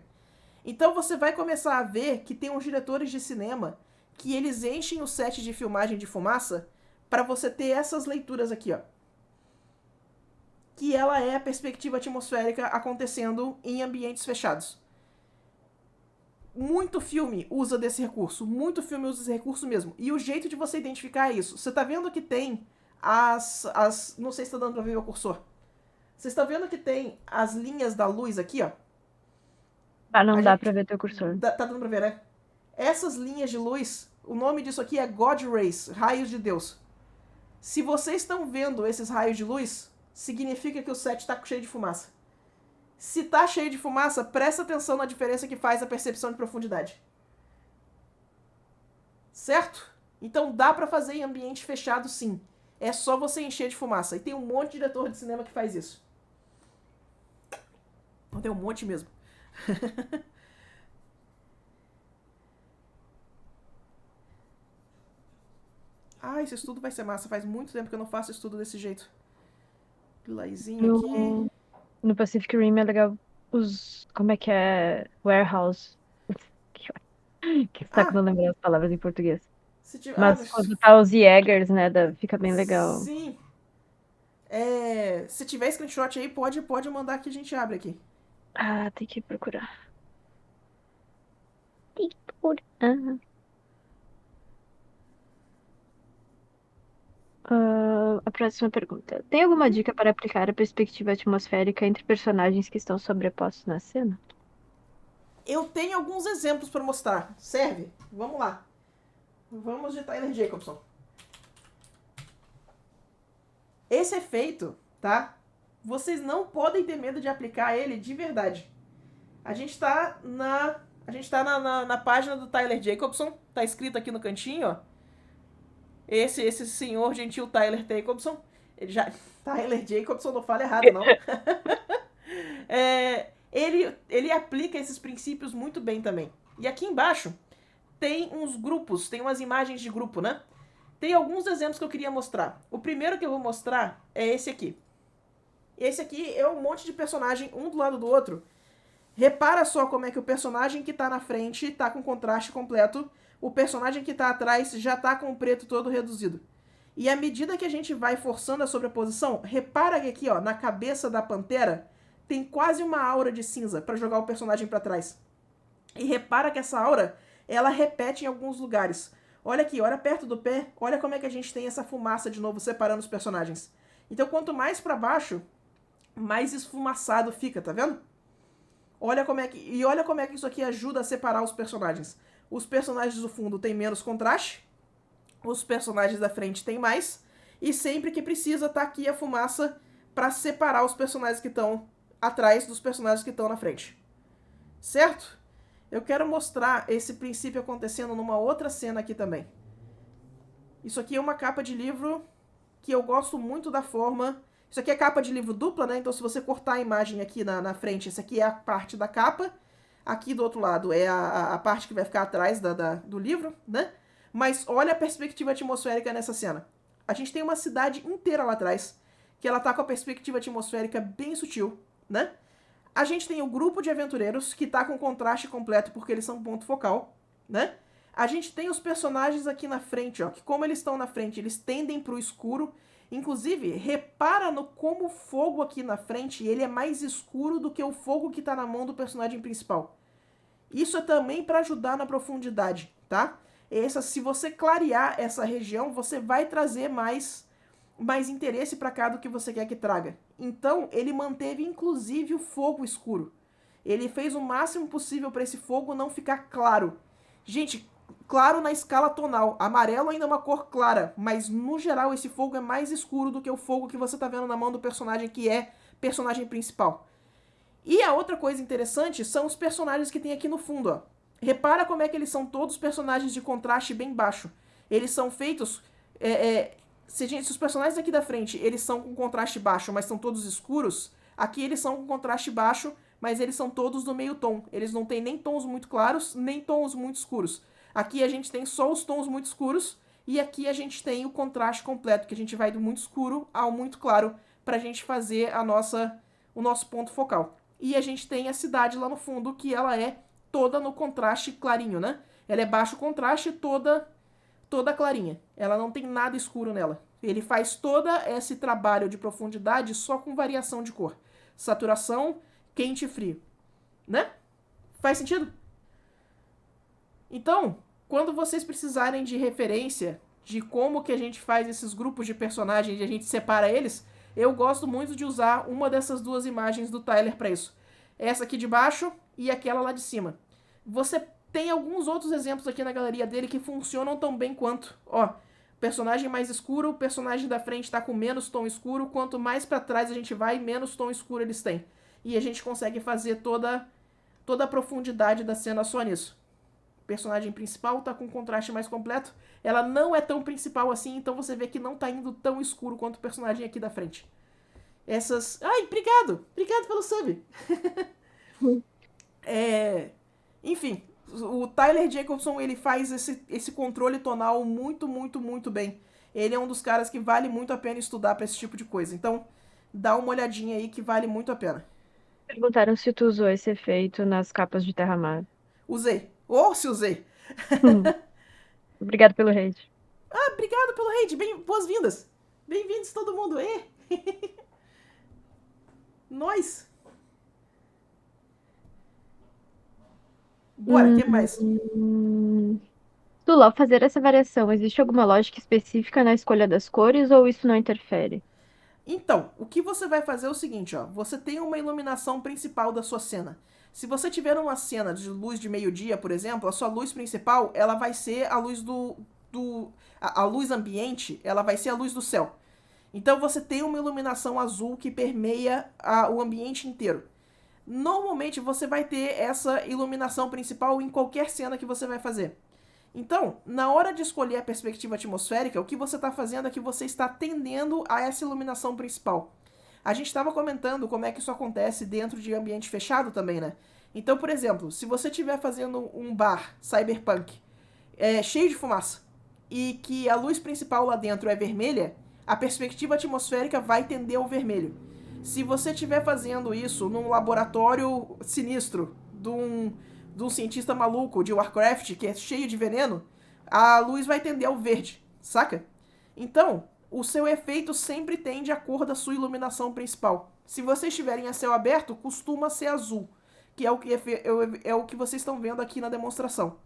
Então você vai começar a ver que tem uns diretores de cinema que eles enchem o set de filmagem de fumaça para você ter essas leituras aqui, ó. Que ela é a perspectiva atmosférica acontecendo em ambientes fechados. Muito filme usa desse recurso. Muito filme usa esse recurso mesmo. E o jeito de você identificar é isso. Você tá vendo que tem não sei se tá dando pra ver meu cursor. Você está vendo que tem as linhas da luz aqui, ó? Ah, não dá pra ver teu cursor. Tá dando pra ver, né? Essas linhas de luz, o nome disso aqui é God Rays, raios de Deus. Se vocês estão vendo esses raios de luz, significa que o set tá cheio de fumaça. Se tá cheio de fumaça, presta atenção na diferença que faz a percepção de profundidade. Certo? Então dá pra fazer em ambiente fechado sim. É só você encher de fumaça. E tem um monte de diretor de cinema que faz isso. Tem um monte mesmo. Esse estudo vai ser massa. Faz muito tempo que eu não faço estudo desse jeito. Pilarzinho aqui. No Pacific Rim é legal Como é que é? Warehouse. Que saco Ah, não lembrar as palavras em português. se tiver. Ah, Mas mas. quando tá os Jaegers, né, fica bem legal. Sim. Se tiver screenshot aí, pode mandar que a gente abre aqui. Ah, tem que procurar. Tem que procurar. A próxima pergunta. Tem alguma dica para aplicar a perspectiva atmosférica entre personagens que estão sobrepostos na cena? Eu tenho alguns exemplos para mostrar. Serve? Vamos lá. Vamos de Tyler Jacobson. Esse efeito, tá? Vocês não podem ter medo de aplicar ele de verdade. A gente tá na página do Tyler Jacobson. Tá escrito aqui no cantinho, ó. Esse senhor gentil Tyler Jacobson. Ele já. Tyler Jacobson, não fala errado, não. Ele aplica esses princípios muito bem também. E aqui embaixo tem uns grupos, tem umas imagens de grupo, né? Tem alguns exemplos que eu queria mostrar. O primeiro que eu vou mostrar é esse aqui. Esse aqui é um monte de personagem, um do lado do outro. Repara só como é que o personagem que tá na frente tá com contraste completo, o personagem que tá atrás já tá com o preto todo reduzido. E à medida que a gente vai forçando a sobreposição, repara que aqui, ó, na cabeça da pantera, tem quase uma aura de cinza para jogar o personagem para trás. E repara que essa aura, ela repete em alguns lugares. Olha aqui, olha perto do pé, olha como é que a gente tem essa fumaça de novo separando os personagens. Então quanto mais para baixo, mais esfumaçado fica, tá vendo? Olha como é que isso aqui ajuda a separar os personagens. Os personagens do fundo têm menos contraste, os personagens da frente têm mais, e sempre que precisa tá aqui a fumaça para separar os personagens que estão atrás dos personagens que estão na frente. Certo? Eu quero mostrar esse princípio acontecendo numa outra cena aqui também. Isso aqui é uma capa de livro que eu gosto muito da forma. Isso aqui é capa de livro dupla, né? Então se você cortar a imagem aqui na frente, essa aqui é a parte da capa. Aqui do outro lado é a parte que vai ficar atrás do livro, né? Mas olha a perspectiva atmosférica nessa cena. A gente tem uma cidade inteira lá atrás, que ela tá com a perspectiva atmosférica bem sutil, né? A gente tem o grupo de aventureiros, que tá com contraste completo, porque eles são ponto focal, né? A gente tem os personagens aqui na frente, ó, que como eles estão na frente, eles tendem pro escuro. Inclusive, repara no como o fogo aqui na frente, ele é mais escuro do que o fogo que tá na mão do personagem principal. Isso é também para ajudar na profundidade, tá? Se você clarear essa região, você vai trazer mais interesse para cá do que você quer que traga. Então, ele manteve inclusive o fogo escuro. Ele fez o máximo possível para esse fogo não ficar claro. Gente, claro na escala tonal. Amarelo ainda é uma cor clara, mas no geral esse fogo é mais escuro do que o fogo que você tá vendo na mão do personagem que é personagem principal. E a outra coisa interessante são os personagens que tem aqui no fundo, ó. Repara como é que eles são todos personagens de contraste bem baixo. Eles são feitos se os personagens aqui da frente, eles são com contraste baixo, mas são todos escuros, aqui eles são com contraste baixo, mas eles são todos do meio tom. Eles não têm nem tons muito claros, nem tons muito escuros. Aqui a gente tem só os tons muito escuros, e aqui a gente tem o contraste completo, que a gente vai do muito escuro ao muito claro, pra gente fazer o nosso ponto focal. E a gente tem a cidade lá no fundo, que ela é toda no contraste clarinho, né? Ela é baixo contraste, toda clarinha. Ela não tem nada escuro nela. Ele faz todo esse trabalho de profundidade só com variação de cor. Saturação, quente e frio. Né? Faz sentido? Então, quando vocês precisarem de referência de como que a gente faz esses grupos de personagens e a gente separa eles, eu gosto muito de usar uma dessas duas imagens do Tyler para isso. Essa aqui de baixo e aquela lá de cima. Você tem alguns outros exemplos aqui na galeria dele que funcionam tão bem quanto. Ó, personagem mais escuro, o personagem da frente está com menos tom escuro, quanto mais para trás a gente vai, menos tom escuro eles têm. E a gente consegue fazer toda a profundidade da cena só nisso. O personagem principal tá com contraste mais completo, ela não é tão principal assim, então você vê que não tá indo tão escuro quanto o personagem aqui da frente. Ai, obrigado! Obrigado pelo sub! Enfim, o Tyler Jacobson, ele faz esse controle tonal muito, muito, muito bem. Ele é um dos caras que vale muito a pena estudar pra esse tipo de coisa. Então, dá uma olhadinha aí que vale muito a pena. Perguntaram se tu usou esse efeito nas capas de Terra-Mar. Usei. Ou se usei. Obrigado pelo hate. Ah, obrigado pelo hate. Boas-vindas. Bem-vindos todo mundo. Nós. Bora, o que mais? Tulo, ao fazer essa variação, existe alguma lógica específica na escolha das cores ou isso não interfere? Então, o que você vai fazer é o seguinte, ó. Você tem uma iluminação principal da sua cena. Se você tiver uma cena de luz de meio-dia, por exemplo, a sua luz principal, ela vai ser a luz a luz ambiente, ela vai ser a luz do céu. Então você tem uma iluminação azul que permeia o ambiente inteiro. Normalmente você vai ter essa iluminação principal em qualquer cena que você vai fazer. Então, na hora de escolher a perspectiva atmosférica, o que você está fazendo é que você está tendendo a essa iluminação principal. A gente estava comentando como é que isso acontece dentro de ambiente fechado também, né? Então, por exemplo, se você estiver fazendo um bar cyberpunk cheio de fumaça e que a luz principal lá dentro é vermelha, a perspectiva atmosférica vai tender ao vermelho. Se você estiver fazendo isso num laboratório sinistro de um cientista maluco de Warcraft que é cheio de veneno, a luz vai tender ao verde, saca? Então, o seu efeito sempre tende à cor da sua iluminação principal. Se vocês estiverem a céu aberto, costuma ser azul, que é o que vocês estão vendo aqui na demonstração.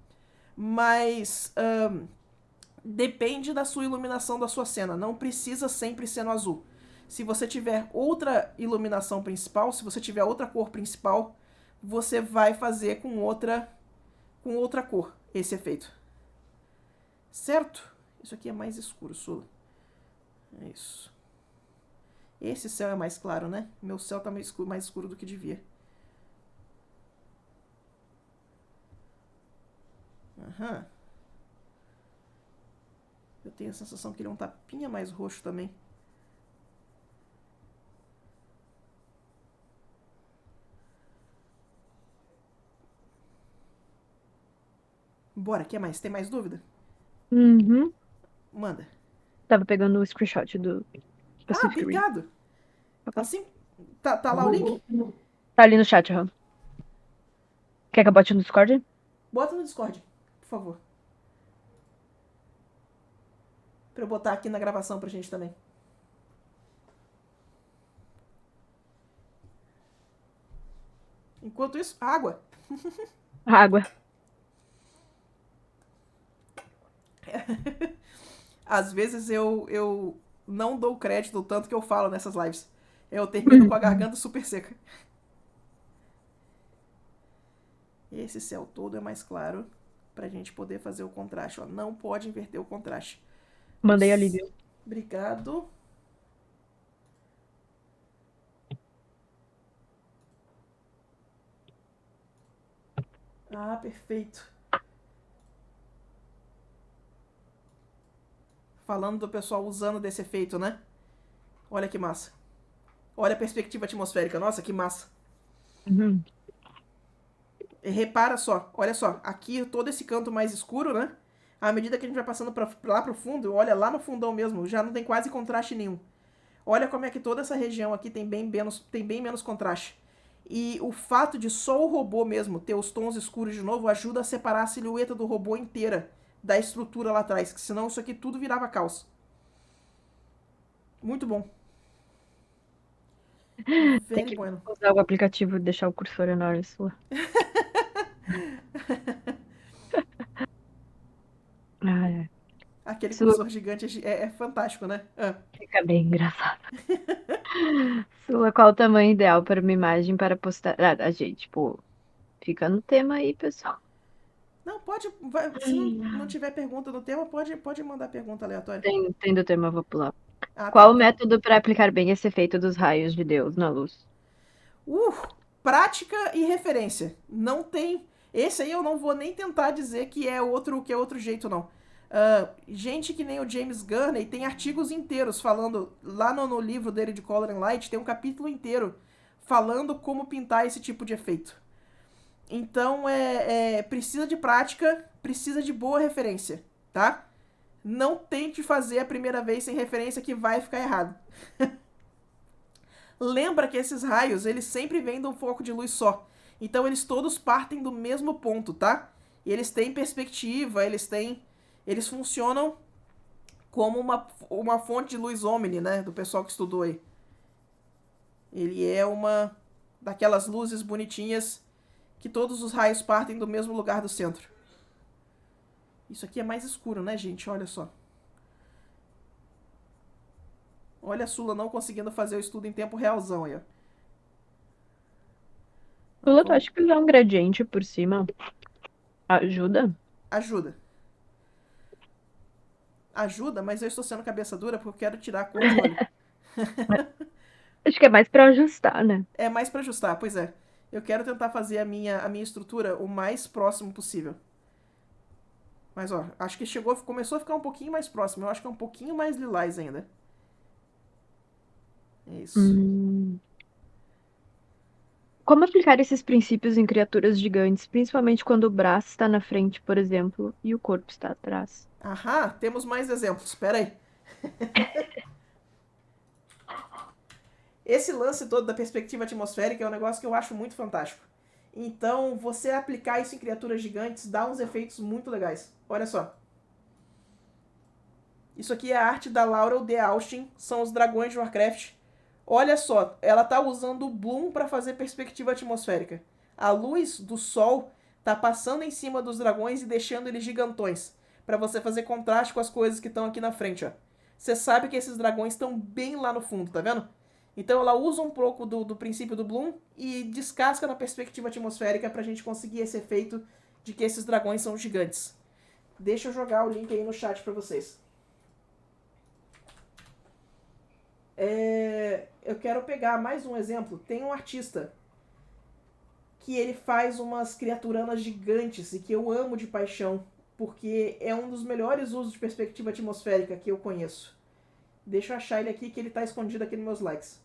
Mas depende da sua iluminação da sua cena, não precisa sempre ser no azul. Se você tiver outra iluminação principal, se você tiver outra cor principal, você vai fazer com outra cor esse efeito. Certo? Isso aqui é mais escuro, Sula. É isso. Esse céu é mais claro, né? Meu céu tá mais escuro do que devia. Aham. Eu tenho a sensação que ele é um tapinha mais roxo também. Bora, quer mais? Tem mais dúvida? Uhum. Manda. Tava pegando o screenshot do Ah, Pacific Rim. obrigado. Tá sim? Tá lá o link? Tá ali no chat, aham. Quer que eu bote no Discord? Bota no Discord, por favor. Pra eu botar aqui na gravação pra gente também. Enquanto isso, água. Água. Às vezes eu não dou crédito do tanto que eu falo nessas lives. Eu termino com a garganta super seca. Esse céu todo é mais claro pra gente poder fazer o contraste. Ó. Não pode inverter o contraste. Mandei ali, viu? Obrigado. Ah, perfeito. Falando do pessoal usando desse efeito, né? Olha que massa. Olha a perspectiva atmosférica. Nossa, que massa. Uhum. E repara só, olha só. Aqui todo esse canto mais escuro, né? À medida que a gente vai passando lá pro fundo, olha lá no fundão mesmo, já não tem quase contraste nenhum. Olha como é que toda essa região aqui tem bem menos contraste. E o fato de só o robô mesmo ter os tons escuros de novo ajuda a separar a silhueta do robô inteira da estrutura lá atrás, que senão isso aqui tudo virava caos. Muito bom. Tem Very que bueno. usar o aplicativo e deixar o cursor enorme sua. Ah, é. Aquele Sua cursor gigante é fantástico, né? Ah. fica bem engraçado. Sua, qual o tamanho ideal para uma imagem para postar? Ah, gente, tipo, fica no tema aí, pessoal. Não, pode. Se não tiver pergunta no tema, pode mandar pergunta aleatória. Tem do tema, vou pular. Ah, Qual tá. o Então. método para aplicar bem esse efeito dos raios de Deus na luz? Uh, prática e referência. Não tem. Esse aí eu não vou nem tentar dizer que é outro jeito, não. Gente que nem o James Gurney tem artigos inteiros falando. Lá no livro dele de Color and Light, tem um capítulo inteiro falando como pintar esse tipo de efeito. Então precisa de prática, precisa de boa referência, tá? Não tente fazer a primeira vez sem referência que vai ficar errado. Lembra que esses raios, eles sempre vêm de um foco de luz só. Então eles todos partem do mesmo ponto, tá? E eles têm perspectiva, eles funcionam como uma fonte de luz omni, né? Do pessoal que estudou aí. Ele é uma daquelas luzes bonitinhas que todos os raios partem do mesmo lugar do centro. Isso aqui é mais escuro, né, gente? Olha só. Olha a Sula não conseguindo fazer o estudo em tempo realzão aí, ó. Lula, tu Vamos... acha que usar um gradiente por cima ajuda? Ajuda. Ajuda, mas eu estou sendo cabeça dura porque eu quero tirar a cor de olho. Acho que é mais pra ajustar, né? É mais para ajustar, pois é. Eu quero tentar fazer a minha estrutura o mais próximo possível. Mas ó, acho que começou a ficar um pouquinho mais próximo. Eu acho que é um pouquinho mais lilás ainda. É isso. Hum. Como aplicar esses princípios em criaturas gigantes, principalmente quando o braço está na frente, por exemplo, e o corpo está atrás? Aham, temos mais exemplos. Espera aí. Esse lance todo da perspectiva atmosférica é um negócio que eu acho muito fantástico. Então, você aplicar isso em criaturas gigantes dá uns efeitos muito legais. Olha só. Isso aqui é a arte da Laurel D. Austin, são os dragões de Warcraft. Olha só, ela tá usando o Bloom para fazer perspectiva atmosférica. A luz do sol tá passando em cima dos dragões e deixando eles gigantões, para você fazer contraste com as coisas que estão aqui na frente, ó. Você sabe que esses dragões estão bem lá no fundo, tá vendo? Então ela usa um pouco do princípio do Bloom e descasca na perspectiva atmosférica pra gente conseguir esse efeito de que esses dragões são gigantes. Deixa eu jogar o link aí no chat pra vocês. Eu quero pegar mais um exemplo. Tem um artista que ele faz umas criaturanas gigantes e que eu amo de paixão, porque é um dos melhores usos de perspectiva atmosférica que eu conheço. Deixa eu achar ele aqui, que ele tá escondido aqui nos meus likes.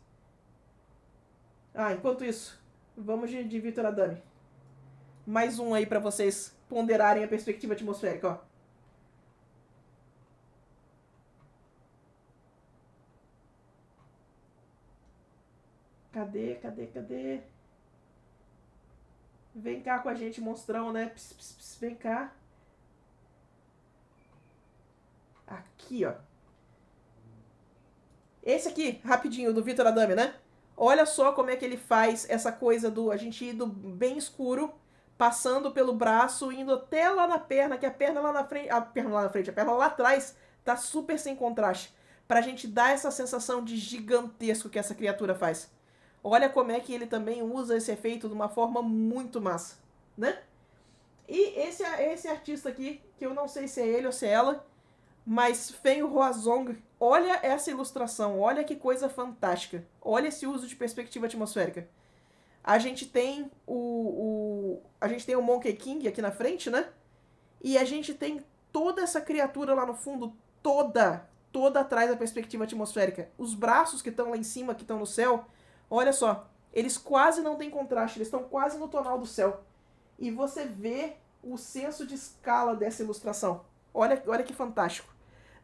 Ah, enquanto isso, vamos de Vitor Adami. Mais um aí pra vocês ponderarem a perspectiva atmosférica, ó. Cadê? Vem cá com a gente, monstrão, né? Pss, pss, pss, vem cá. Aqui, ó. Esse aqui, rapidinho, do Vitor Adami, né? Olha só como é que ele faz essa coisa do a gente ir do bem escuro, passando pelo braço, indo até lá na perna, que a perna lá na frente, a perna lá na frente, a perna lá atrás tá super sem contraste, pra gente dar essa sensação de gigantesco que essa criatura faz. Olha como é que ele também usa esse efeito de uma forma muito massa, né? E esse artista aqui, que eu não sei se é ele ou se é ela, mas Feng Huazong, olha essa ilustração, olha que coisa fantástica. Olha esse uso de perspectiva atmosférica. A gente tem a gente tem o Monkey King aqui na frente, né? E a gente tem toda essa criatura lá no fundo, toda atrás da perspectiva atmosférica. Os braços que estão lá em cima, que estão no céu, olha só, eles quase não têm contraste, eles estão quase no tonal do céu. E você vê o senso de escala dessa ilustração. Olha que fantástico.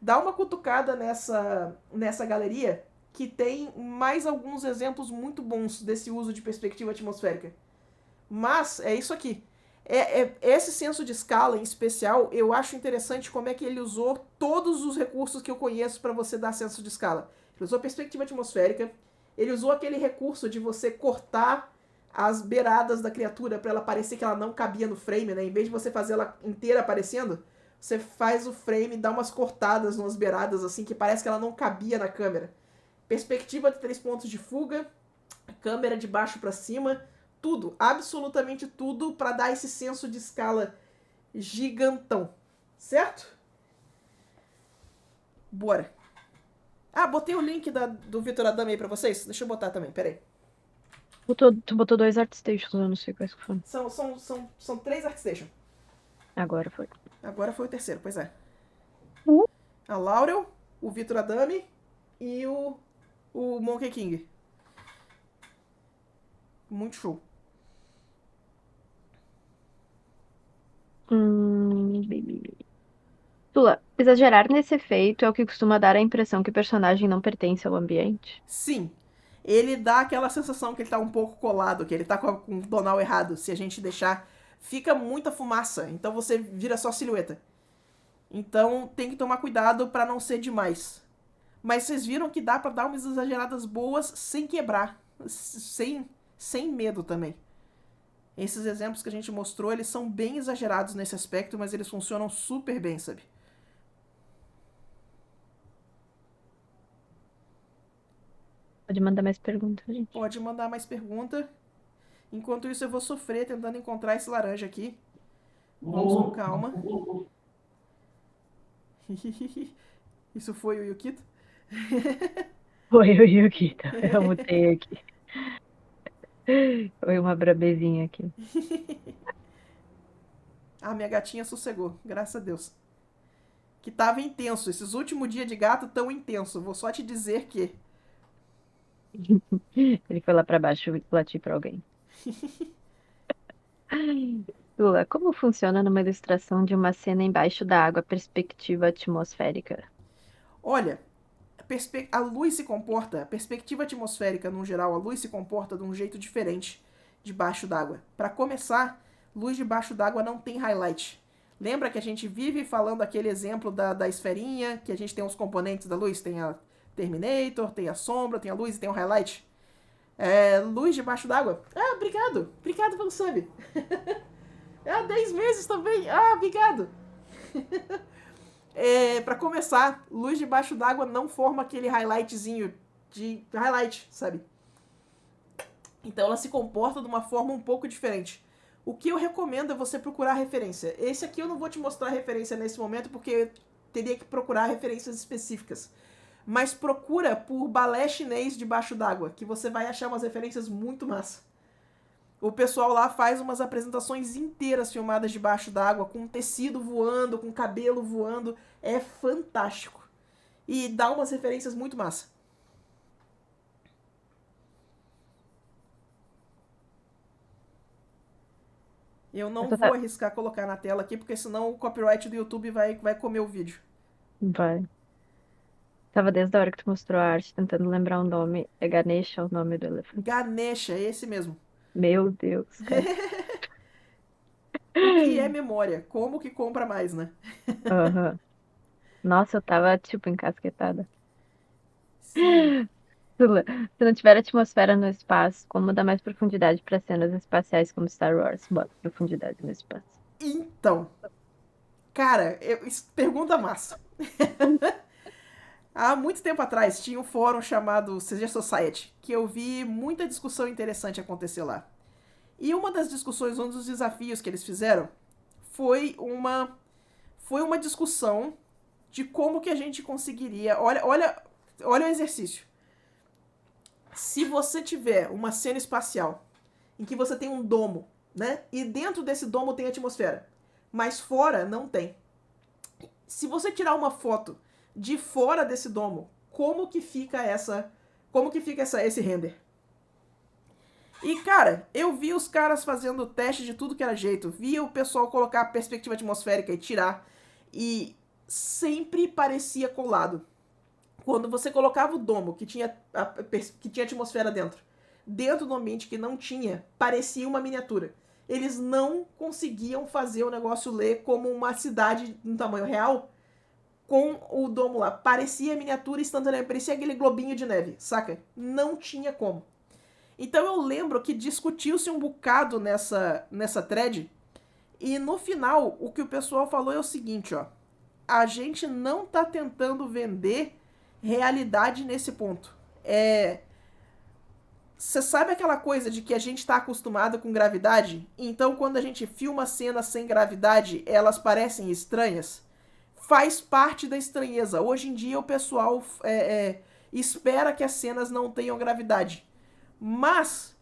Dá uma cutucada nessa galeria, que tem mais alguns exemplos muito bons desse uso de perspectiva atmosférica. Mas é isso aqui. Esse senso de escala em especial, eu acho interessante como é que ele usou todos os recursos que eu conheço para você dar senso de escala. Ele usou perspectiva atmosférica, ele usou aquele recurso de você cortar as beiradas da criatura para ela parecer que ela não cabia no frame, né? Em vez de você fazer ela inteira aparecendo, você faz o frame, dá umas cortadas nas beiradas assim que parece que ela não cabia na câmera. Perspectiva de 3 pontos de fuga, câmera de baixo para cima, tudo, absolutamente tudo para dar esse senso de escala gigantão, certo? Bora. Ah, botei o link do Vitor Adame aí pra vocês. Deixa eu botar também, peraí. Tu botou dois ArtStations, eu não sei quais que foram. São 3 ArtStation. Agora foi. Agora foi o terceiro, pois é. Uhum. A Laurel, o Vitor Adame e o Monkey King. Muito show. Tula, exagerar nesse efeito é o que costuma dar a impressão que o personagem não pertence ao ambiente? Sim. ele dá aquela sensação que ele tá um pouco colado, que ele tá com o tonal errado. Se a gente deixar, fica muita fumaça, então você vira só silhueta. Então tem que tomar cuidado pra não ser demais. Mas vocês viram que dá pra dar umas exageradas boas sem quebrar, sem medo também. Esses exemplos que a gente mostrou, eles são bem exagerados nesse aspecto, mas eles funcionam super bem, sabe? Pode mandar mais perguntas, gente. Pode mandar mais pergunta. Enquanto isso, eu vou sofrer tentando encontrar esse laranja aqui. Vamos com calma. Isso foi o Yukito? Foi o Yukito. Eu mutei aqui. Foi uma brabezinha aqui. Ah, minha gatinha sossegou, graças a Deus. Que tava intenso. Esses últimos dias de gato tão intenso. Vou só te dizer que. Ele foi lá pra baixo latir pra alguém. Lula, como funciona numa ilustração de uma cena embaixo da água, perspectiva atmosférica? Olha, a luz se comporta, a perspectiva atmosférica no geral, a luz se comporta de um jeito diferente debaixo d'água. Para começar, luz debaixo d'água não tem highlight. Lembra que a gente vive falando aquele exemplo da esferinha, que a gente tem os componentes da luz? Tem a Terminator, tem a sombra, tem a luz e tem o highlight. Luz debaixo d'água. Ah, obrigado. Obrigado pelo sub. 10 meses também. Ah, obrigado. Pra começar, luz debaixo d'água não forma aquele highlightzinho de highlight, sabe? Então ela se comporta de uma forma um pouco diferente. O que eu recomendo é você procurar referência. Esse aqui eu não vou te mostrar referência nesse momento, porque eu teria que procurar referências específicas. Mas procura por balé chinês debaixo d'água, que você vai achar umas referências muito massa. O pessoal lá faz umas apresentações inteiras filmadas debaixo d'água, com tecido voando, com cabelo voando. É fantástico. E dá umas referências muito massa. Eu não vou arriscar colocar na tela aqui, porque senão o copyright do YouTube vai comer o vídeo. Vai. Tava desde a hora que tu mostrou a arte, tentando lembrar o nome. É Ganesha o nome do elefante? Ganesha, é esse mesmo. Meu Deus, cara. O que é memória? Como que compra mais, né? Uhum. Nossa, eu tava, tipo, encasquetada. Sim. Se não tiver atmosfera no espaço, como dar mais profundidade para cenas espaciais como Star Wars? Bota profundidade no espaço. Então, cara, pergunta massa. Há muito tempo atrás tinha um fórum chamado CG Society, que eu vi muita discussão interessante acontecer lá. E uma das discussões, um dos desafios que eles fizeram foi uma discussão de como que a gente conseguiria. Olha o exercício. Se você tiver uma cena espacial em que você tem um domo, né? E dentro desse domo tem atmosfera, mas fora não tem. Se você tirar uma foto de fora desse domo, como que fica esse render? E, cara, eu vi os caras fazendo teste de tudo que era jeito. Vi o pessoal colocar a perspectiva atmosférica e tirar. E sempre parecia colado. Quando você colocava o domo, que tinha atmosfera dentro do ambiente que não tinha, parecia uma miniatura. Eles não conseguiam fazer o negócio ler como uma cidade no tamanho real com o domo lá. Parecia miniatura instantânea, parecia aquele globinho de neve, saca? Não tinha como. Então eu lembro que discutiu-se um bocado nessa thread, e no final o que o pessoal falou é o seguinte, ó. A gente não tá tentando vender realidade nesse ponto. Você sabe aquela coisa de que a gente tá acostumado com gravidade? Então quando a gente filma cenas sem gravidade, elas parecem estranhas? Faz parte da estranheza. Hoje em dia o pessoal espera que as cenas não tenham gravidade. Mas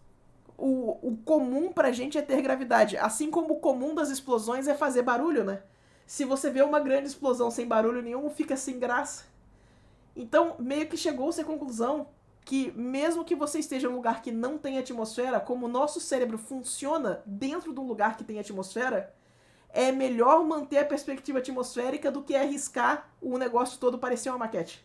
o comum pra gente é ter gravidade. Assim como o comum das explosões é fazer barulho, né? Se você vê uma grande explosão sem barulho nenhum, fica sem graça. Então, meio que chegou-se à conclusão que mesmo que você esteja em um lugar que não tem atmosfera, como o nosso cérebro funciona dentro de um lugar que tem atmosfera, é melhor manter a perspectiva atmosférica do que arriscar o negócio todo parecer uma maquete.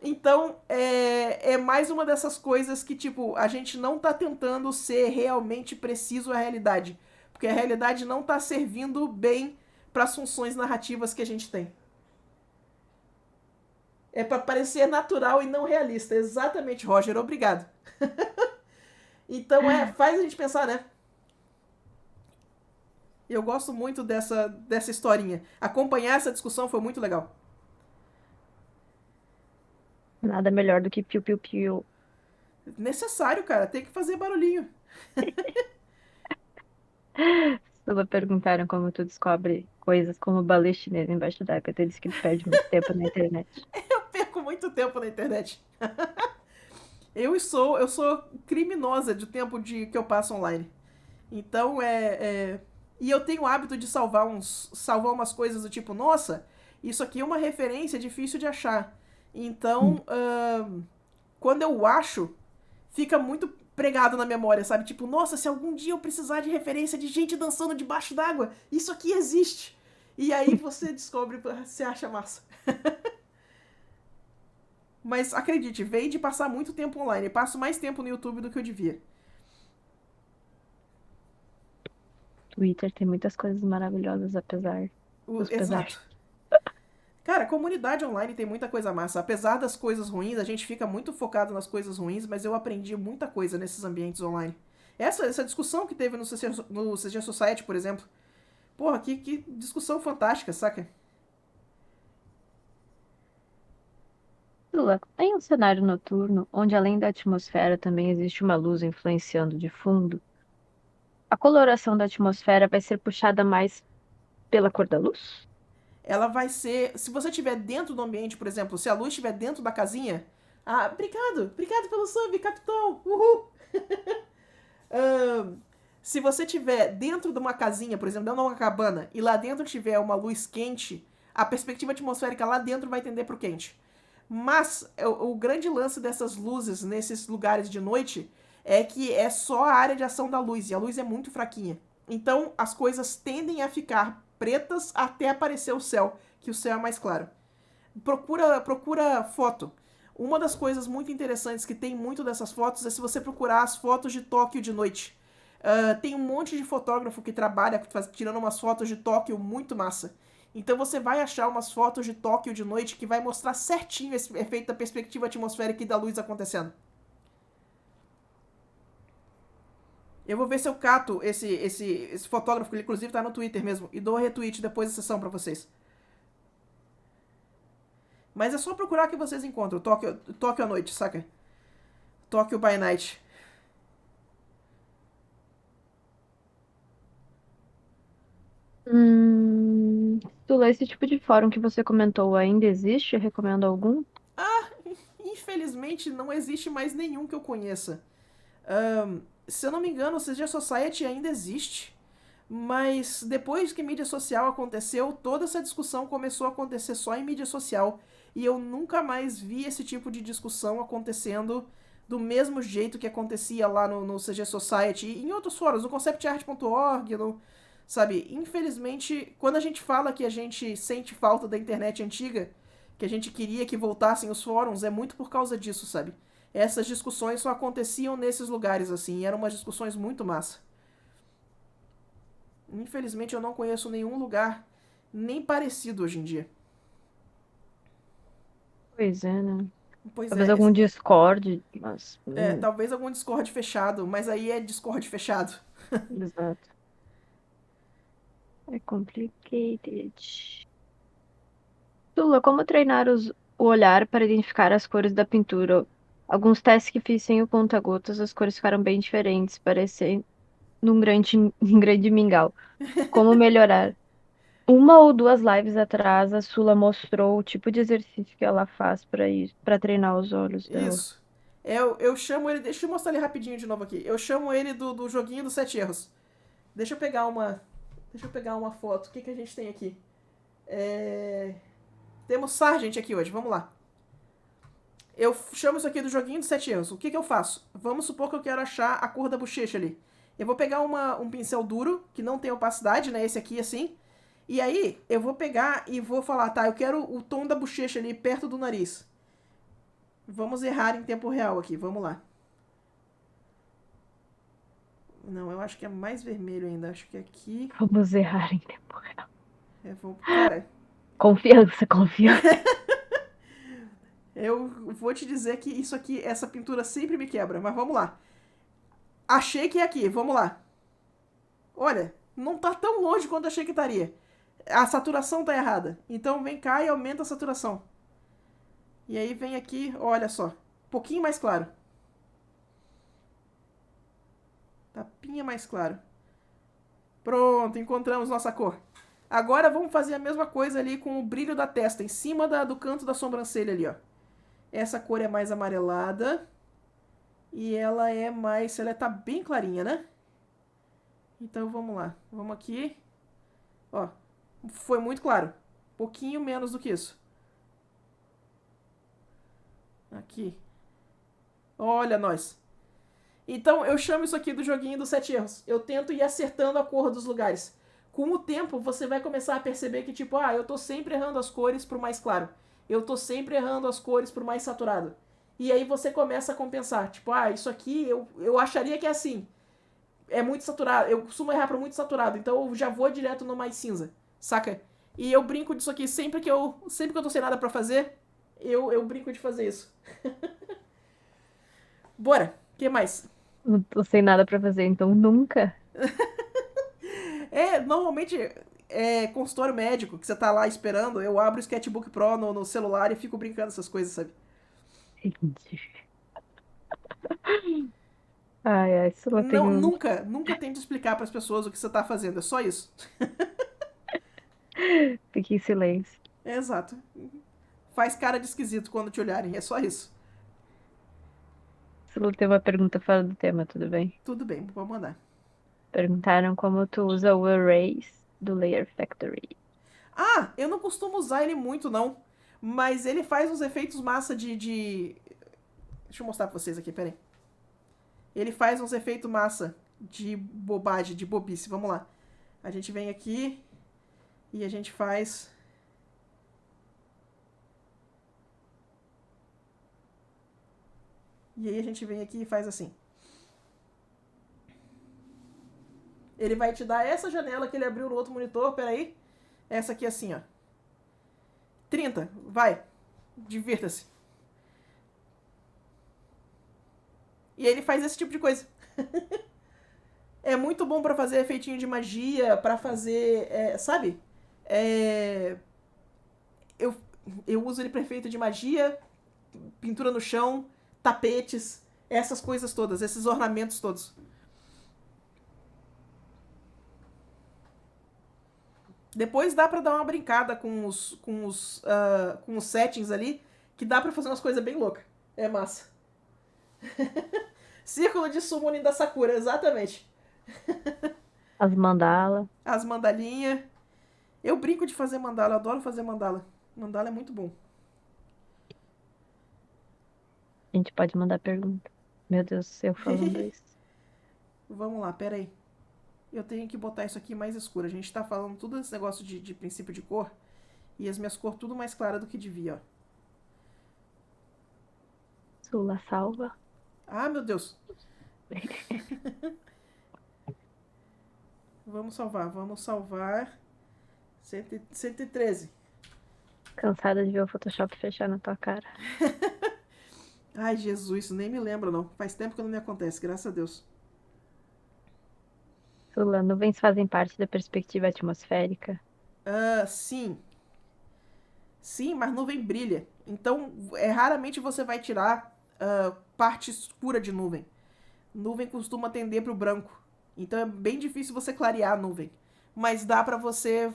Então, é mais uma dessas coisas que, tipo, a gente não tá tentando ser realmente preciso à realidade. Porque a realidade não tá servindo bem para as funções narrativas que a gente tem. É para parecer natural e não realista. Exatamente, Roger. Obrigado. Então, faz a gente pensar, né? Eu gosto muito dessa historinha. Acompanhar essa discussão foi muito legal. Nada melhor do que piu-piu-piu. Necessário, cara. Tem que fazer barulhinho. Sula perguntaram como tu descobre coisas como balé chinês embaixo d'água. Tu disse que tu perde muito tempo na internet. Eu perco muito tempo na internet. Eu sou criminosa de tempo que eu passo online. Então E eu tenho o hábito de salvar umas coisas do tipo, nossa, isso aqui é uma referência difícil de achar. Então, quando eu acho, fica muito pregado na memória, sabe? Tipo, nossa, se algum dia eu precisar de referência de gente dançando debaixo d'água, isso aqui existe. E aí você descobre, você acha massa. Mas acredite, veio de passar muito tempo online. Eu passo mais tempo no YouTube do que eu devia. Twitter tem muitas coisas maravilhosas, apesar dos pesares. Exato. Cara, comunidade online tem muita coisa massa. Apesar das coisas ruins, a gente fica muito focado nas coisas ruins, mas eu aprendi muita coisa nesses ambientes online. Essa discussão que teve no CG Society, por exemplo. Porra, que discussão fantástica, saca? Lula, em um cenário noturno, onde além da atmosfera também existe uma luz influenciando de fundo, a coloração da atmosfera vai ser puxada mais pela cor da luz? Ela vai ser. Se você estiver dentro do ambiente, por exemplo, se a luz estiver dentro da casinha. Ah, obrigado pelo sub, capitão! Uhul! Ahn, Se você tiver dentro de uma casinha, por exemplo, dentro de uma cabana, e lá dentro tiver uma luz quente, a perspectiva atmosférica lá dentro vai tender pro quente. Mas o grande lance dessas luzes nesses lugares de noite é que é só a área de ação da luz, e a luz é muito fraquinha. Então as coisas tendem a ficar pretas até aparecer o céu, que o céu é mais claro. Procura foto. Uma das coisas muito interessantes que tem muito dessas fotos é se você procurar as fotos de Tóquio de noite. Tem um monte de fotógrafo que trabalha tirando umas fotos de Tóquio muito massa. Então você vai achar umas fotos de Tóquio de noite que vai mostrar certinho esse efeito da perspectiva atmosférica e da luz acontecendo. Eu vou ver se eu cato esse fotógrafo, que ele inclusive tá no Twitter mesmo, e dou retweet depois da sessão pra vocês. Mas é só procurar que vocês encontram. Tóquio à noite, saca? Tóquio by night. Lula, esse tipo de fórum que você comentou ainda existe? Recomendo algum? Infelizmente, não existe mais nenhum que eu conheça. Se eu não me engano, o CG Society ainda existe. Mas depois que mídia social aconteceu, toda essa discussão começou a acontecer só em mídia social. E eu nunca mais vi esse tipo de discussão acontecendo do mesmo jeito que acontecia lá no CG Society e em outros fóruns, no conceptart.org, sabe? Infelizmente, quando a gente fala que a gente sente falta da internet antiga, que a gente queria que voltassem os fóruns, é muito por causa disso, sabe? Essas discussões só aconteciam nesses lugares assim, e eram umas discussões muito massa. Infelizmente eu não conheço nenhum lugar nem parecido hoje em dia. Pois é, né? Pois Talvez é, algum Discord, mas. talvez algum Discord fechado, mas aí é Discord fechado. Exato. É complicated. Tula, como treinar o olhar para identificar as cores da pintura? Alguns testes que fiz sem o conta-gotas, as cores ficaram bem diferentes, parecendo um grande mingau. Como melhorar? Uma ou duas lives atrás, a Sula mostrou o tipo de exercício que ela faz para isso, para treinar os olhos dela. Isso. Eu chamo ele. Deixa eu mostrar ele rapidinho de novo aqui. Eu chamo ele do joguinho dos 7 erros. Deixa eu pegar uma. Deixa eu pegar uma foto. O que a gente tem aqui? Temos Sargent aqui hoje, vamos lá. Eu chamo isso aqui do joguinho dos 7 erros. O que eu faço? Vamos supor que eu quero achar a cor da bochecha ali. Eu vou pegar um pincel duro, que não tem opacidade, né? Esse aqui assim. E aí, eu vou pegar e vou falar, tá, eu quero o tom da bochecha ali perto do nariz. Vamos errar em tempo real aqui, vamos lá. Não, eu acho que é mais vermelho ainda. Acho que aqui. Vamos errar em tempo real. Cara, Confiança, confiança. eu vou te dizer que isso aqui, essa pintura sempre me quebra, mas vamos lá. Achei que é aqui, vamos lá. Olha, não tá tão longe quanto achei que estaria. A saturação tá errada. Então vem cá e aumenta a saturação. E aí vem aqui, olha só. Um pouquinho mais claro. Tapinha mais claro. Pronto, encontramos nossa cor. Agora vamos fazer a mesma coisa ali com o brilho da testa, em cima do canto da sobrancelha ali, ó. Essa cor é mais amarelada. E ela é mais... Ela tá bem clarinha, né? Então vamos lá. Vamos aqui. Ó, foi muito claro. Pouquinho menos do que isso. Aqui. Olha nós. Então eu chamo isso aqui do joguinho dos 7 erros. Eu tento ir acertando a cor dos lugares. Com o tempo, você vai começar a perceber que, tipo, eu tô sempre errando as cores pro mais claro. Eu tô sempre errando as cores pro mais saturado. E aí você começa a compensar. Tipo, isso aqui eu acharia que é assim. É muito saturado. Eu costumo errar pro muito saturado. Então eu já vou direto no mais cinza. Saca? E eu brinco disso aqui sempre que eu tô sem nada pra fazer. Eu brinco de fazer isso. Bora. O que mais? Não tô sem nada pra fazer, então nunca. Normalmente consultório médico, que você tá lá esperando, eu abro o Sketchbook Pro no celular e fico brincando essas coisas, sabe? Entendi. Ai, ai, isso lá tem Não, um. nunca tente explicar para as pessoas o que você tá fazendo, é só isso. Fique em silêncio. Exato. Faz cara de esquisito quando te olharem, é só isso. Isso lá tem uma pergunta fora do tema, tudo bem? Tudo bem, pode mandar. Perguntaram como tu usa o Erase do Layer Factory. Eu não costumo usar ele muito, não. Mas ele faz uns efeitos massa de. Deixa eu mostrar pra vocês aqui, peraí. Ele faz uns efeitos massa de bobagem, de bobice. Vamos lá. A gente vem aqui e a gente faz. E aí a gente vem aqui e faz assim. Ele vai te dar essa janela que ele abriu no outro monitor, peraí. Essa aqui assim, ó. 30, vai. Divirta-se. E ele faz esse tipo de coisa. É muito bom pra fazer efeitinho de magia, pra fazer, sabe? É, eu, eu uso ele pra efeito de magia, pintura no chão, tapetes, essas coisas todas, esses ornamentos todos. Depois dá pra dar uma brincada com os settings ali, que dá pra fazer umas coisas bem loucas. É massa. Círculo de Summoning da Sakura, exatamente. As mandala. As mandalinhas. Eu brinco de fazer mandala, eu adoro fazer mandala. Mandala é muito bom. A gente pode mandar pergunta. Meu Deus, eu falando isso. Vamos lá, pera aí. Eu tenho que botar isso aqui mais escuro. A gente tá falando tudo esse negócio de princípio de cor. E as minhas cores tudo mais claras do que devia, ó. Sula salva. Meu Deus. Vamos salvar, vamos salvar. 113. Cansada de ver o Photoshop fechar na tua cara. Ai, Jesus, isso nem me lembra, não. Faz tempo que não me acontece, graças a Deus. Sula, nuvens fazem parte da perspectiva atmosférica. Sim. Sim, mas nuvem brilha. Então, raramente você vai tirar parte escura de nuvem. Nuvem costuma tender para o branco. Então é bem difícil você clarear a nuvem. Mas dá pra você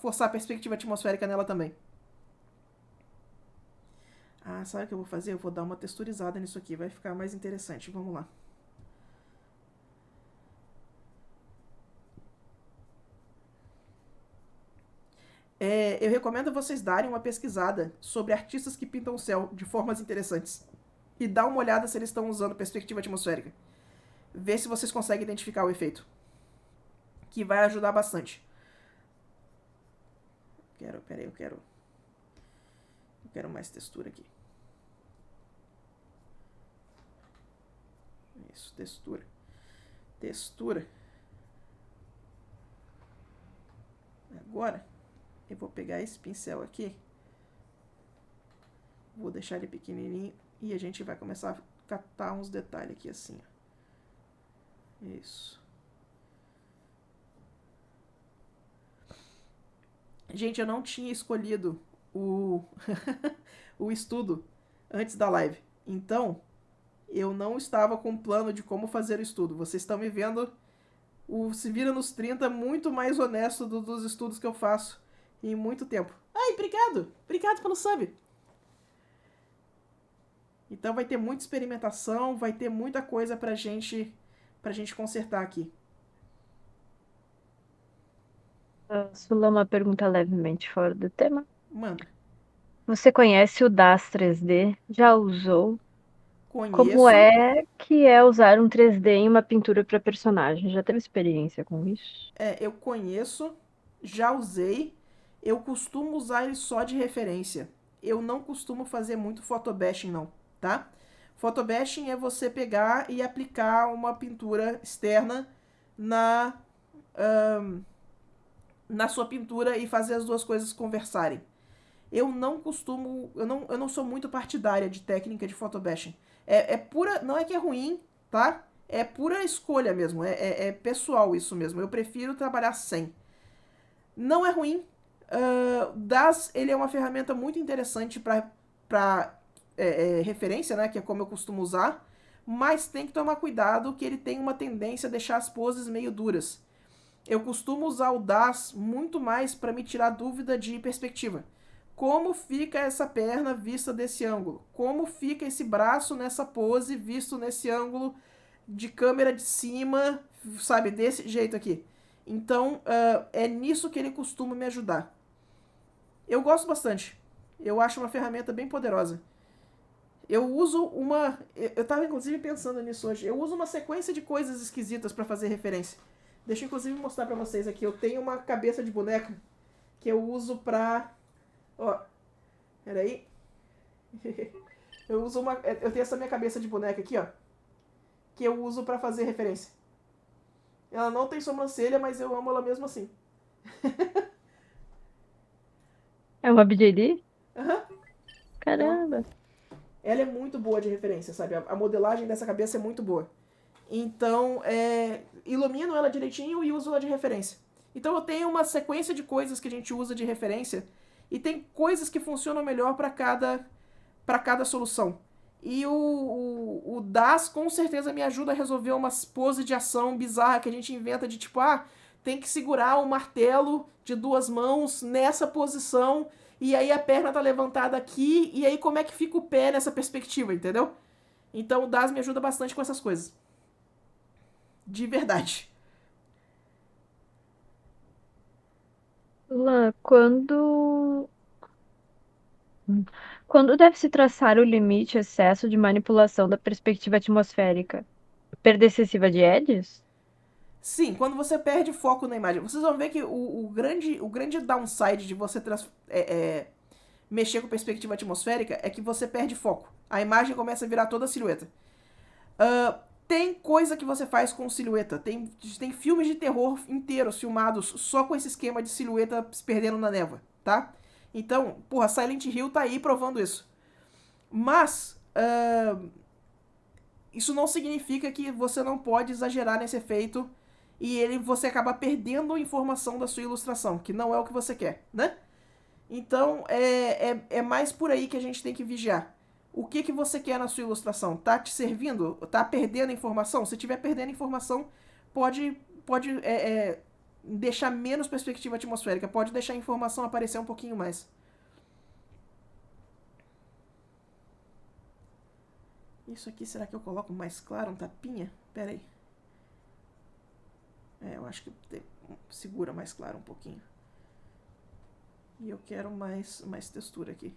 forçar a perspectiva atmosférica nela também. Sabe o que eu vou fazer? Eu vou dar uma texturizada nisso aqui. Vai ficar mais interessante. Vamos lá. Eu recomendo vocês darem uma pesquisada sobre artistas que pintam o céu de formas interessantes. E dá uma olhada se eles estão usando perspectiva atmosférica. Vê se vocês conseguem identificar o efeito. Que vai ajudar bastante. Eu quero mais textura aqui. Isso, textura. Textura. Agora, eu vou pegar esse pincel aqui. Vou deixar ele pequenininho. E a gente vai começar a catar uns detalhes aqui assim, ó. Isso. Gente, eu não tinha escolhido o, o estudo antes da live. Então, eu não estava com um plano de como fazer o estudo. Vocês estão me vendo o Se Vira nos 30 muito mais honesto dos estudos que eu faço em muito tempo. Ai, obrigado! Obrigado pelo sub! Então vai ter muita experimentação, vai ter muita coisa pra gente consertar aqui. Sula, uma pergunta levemente fora do tema. Manda. Você conhece o DAS 3D? Já usou? Como Conheço. é que é usar um 3D em uma pintura para personagem? Já teve experiência com isso? Eu conheço, já usei. Eu costumo usar ele só de referência. Eu não costumo fazer muito photobashing, não, tá? Photobashing é você pegar e aplicar uma pintura externa na, na sua pintura e fazer as duas coisas conversarem. Eu não costumo, eu não sou muito partidária de técnica de photobashing. É pura, não é que é ruim, tá? É pura escolha mesmo, é pessoal isso mesmo. Eu prefiro trabalhar sem. Não é ruim. DAS, ele é uma ferramenta muito interessante para referência, né? Que é como eu costumo usar. Mas tem que tomar cuidado que ele tem uma tendência a deixar as poses meio duras. Eu costumo usar o DAS muito mais para me tirar dúvida de perspectiva. Como fica essa perna vista desse ângulo? Como fica esse braço nessa pose visto nesse ângulo de câmera de cima, sabe, desse jeito aqui? Então, é nisso que ele costuma me ajudar. Eu gosto bastante. Eu acho uma ferramenta bem poderosa. Eu uso uma. Eu tava inclusive pensando nisso hoje. Eu uso uma sequência de coisas esquisitas para fazer referência. Deixa eu inclusive mostrar pra vocês aqui. Eu tenho uma cabeça de boneca que eu uso pra. Ó. Peraí. Eu tenho essa minha cabeça de boneca aqui, ó. Que eu uso pra fazer referência. Ela não tem sobrancelha, mas eu amo ela mesmo assim. É uma BJD? Aham. Ela, Caramba! ela é muito boa de referência, sabe? A modelagem dessa cabeça é muito boa. Então, ilumino ela direitinho e uso ela de referência. Então eu tenho uma sequência de coisas que a gente usa de referência e tem coisas que funcionam melhor para cada solução. E o DAS com certeza me ajuda a resolver umas poses de ação bizarra que a gente inventa de tipo, tem que segurar um martelo de duas mãos nessa posição e aí a perna tá levantada aqui e aí como é que fica o pé nessa perspectiva, entendeu? Então o DAS me ajuda bastante com essas coisas. De verdade. Sula, quando deve-se traçar o limite excesso de manipulação da perspectiva atmosférica? Perda excessiva de edges? Sim, quando você perde foco na imagem. Vocês vão ver que o grande downside de você mexer com perspectiva atmosférica é que você perde foco. A imagem começa a virar toda silhueta. Tem coisa que você faz com silhueta. Tem filmes de terror inteiros filmados só com esse esquema de silhueta se perdendo na névoa, tá? Então, porra, Silent Hill tá aí provando isso. Mas, isso não significa que você não pode exagerar nesse efeito e você acaba perdendo informação da sua ilustração, que não é o que você quer, né? Então, é mais por aí que a gente tem que vigiar. O que você quer na sua ilustração? Tá te servindo? Tá perdendo informação? Se tiver perdendo informação, pode deixar menos perspectiva atmosférica, pode deixar a informação aparecer um pouquinho mais. Isso aqui, será que eu coloco mais claro, um tapinha? Pera aí. Eu acho que segura mais claro um pouquinho. E eu quero mais textura aqui.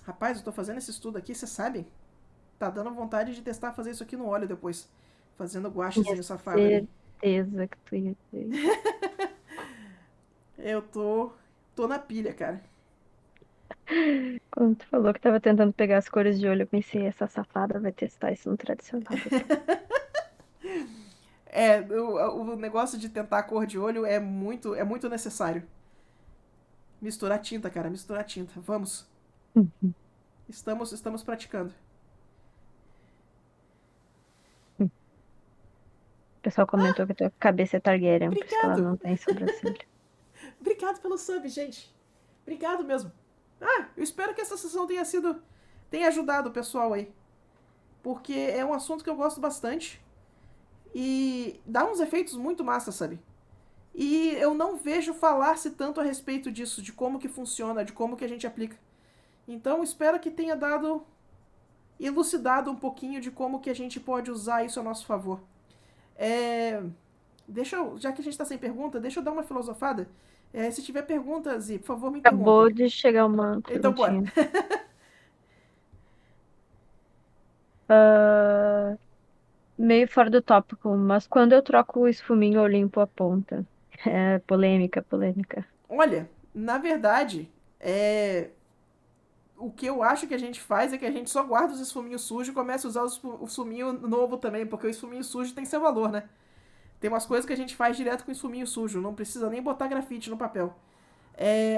Rapaz, eu tô fazendo esse estudo aqui, vocês sabem? Tá dando vontade de testar fazer isso aqui no óleo depois. Fazendo Tinha guachezinho safado ali. certeza que tu ia ter. Eu tô na pilha, cara. Quando tu falou que tava tentando pegar as cores de olho, eu pensei, essa safada vai testar isso no tradicional depois. O negócio de tentar a cor de olho é muito necessário. Misturar tinta, cara, misturar tinta. Vamos. Uhum. Estamos praticando. O pessoal comentou que a tua cabeça é Targaryen, por isso que ela Obrigado! não tem sobrancelha. Obrigado pelo sub, gente. Obrigado mesmo. Ah, eu espero que essa sessão tenha ajudado o pessoal aí. Porque é um assunto que eu gosto bastante. E dá uns efeitos muito massa, sabe? E eu não vejo falar-se tanto a respeito disso, de como que funciona, de como que a gente aplica. Então espero que tenha dado elucidado um pouquinho de como que a gente pode usar isso a nosso favor. É, já que a gente está sem pergunta, deixa eu dar uma filosofada. Se tiver perguntas, por favor, me interrompa. Acabou de chegar uma Então, bora. perguntinha. Ah, meio fora do tópico, mas quando eu troco o esfuminho, eu limpo a ponta. É, polêmica, polêmica. Olha, na verdade, o que eu acho que a gente faz é que a gente só guarda os esfuminhos sujos e começa a usar o esfuminho novo também, porque o esfuminho sujo tem seu valor, né? Tem umas coisas que a gente faz direto com esfuminho sujo, não precisa nem botar grafite no papel.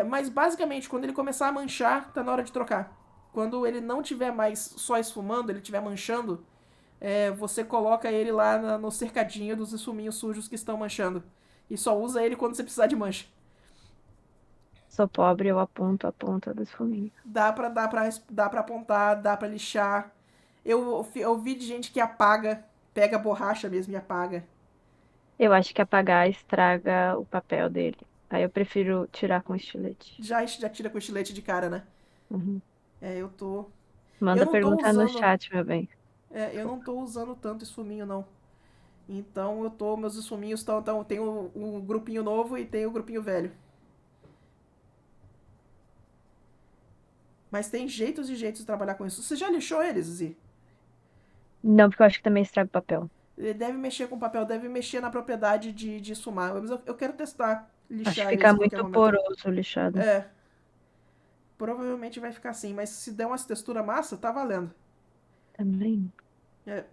Mas basicamente, quando ele começar a manchar, tá na hora de trocar. Quando ele não tiver mais só esfumando, ele estiver manchando, você coloca ele lá no cercadinho dos esfuminhos sujos que estão manchando. E só usa ele quando você precisar de mancha. Sou pobre, eu aponto a ponta do esfuminho. Dá pra apontar, dá pra lixar. Eu vi de gente que apaga, pega a borracha mesmo e apaga. Eu acho que apagar estraga o papel dele. Aí eu prefiro tirar com estilete. Já tira com estilete de cara, né? Uhum. É, eu tô. Eu Manda não tô perguntar no usando. chat, meu bem. Eu não tô usando tanto esfuminho, não. Então eu tô. Meus esfuminhos estão. Tem o grupinho novo e tem o grupinho velho. Mas tem jeitos e jeitos de trabalhar com isso. Você já lixou eles, Zi? Não, porque eu acho que também estraga o papel. Ele deve mexer com papel, deve mexer na propriedade de esfumar. Mas eu quero testar Acho que lixar eles fica em qualquer muito momento. poroso lixado. É, provavelmente vai ficar assim, mas se der umas textura massa, tá valendo. Também. É.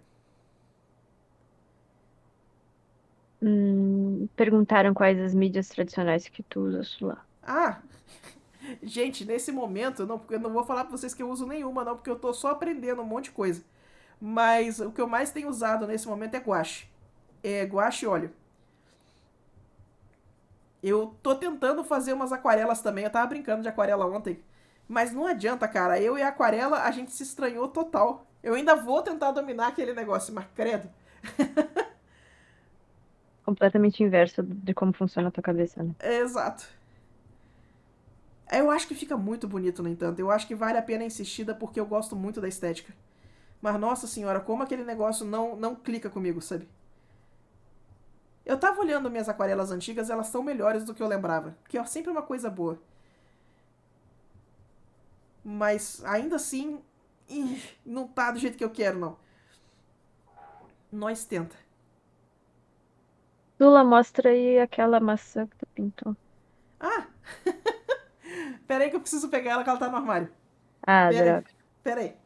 Perguntaram quais as mídias tradicionais que tu usa, Sula. Ah, gente, nesse momento, eu não vou falar pra vocês que eu uso nenhuma, não, porque eu tô só aprendendo um monte de coisa. Mas o que eu mais tenho usado nesse momento é guache. É guache e óleo. Eu tô tentando fazer umas aquarelas também. Eu tava brincando de aquarela ontem. Mas não adianta, cara. Eu e a aquarela, a gente se estranhou total. Eu ainda vou tentar dominar aquele negócio, mas credo. Completamente inverso de como funciona a tua cabeça, né? Exato. Eu acho que fica muito bonito, no entanto. Eu acho que vale a pena a insistida porque eu gosto muito da estética. Mas, nossa senhora, como aquele negócio não clica comigo, sabe? Eu tava olhando minhas aquarelas antigas, elas são melhores do que eu lembrava. Que é sempre uma coisa boa. Mas, ainda assim, não tá do jeito que eu quero, não. Nós tenta. Sula, mostra aí aquela maçã que tu pintou. Ah, pera aí que eu preciso pegar ela que ela tá no armário. Ah, Pera aí, droga. pera aí.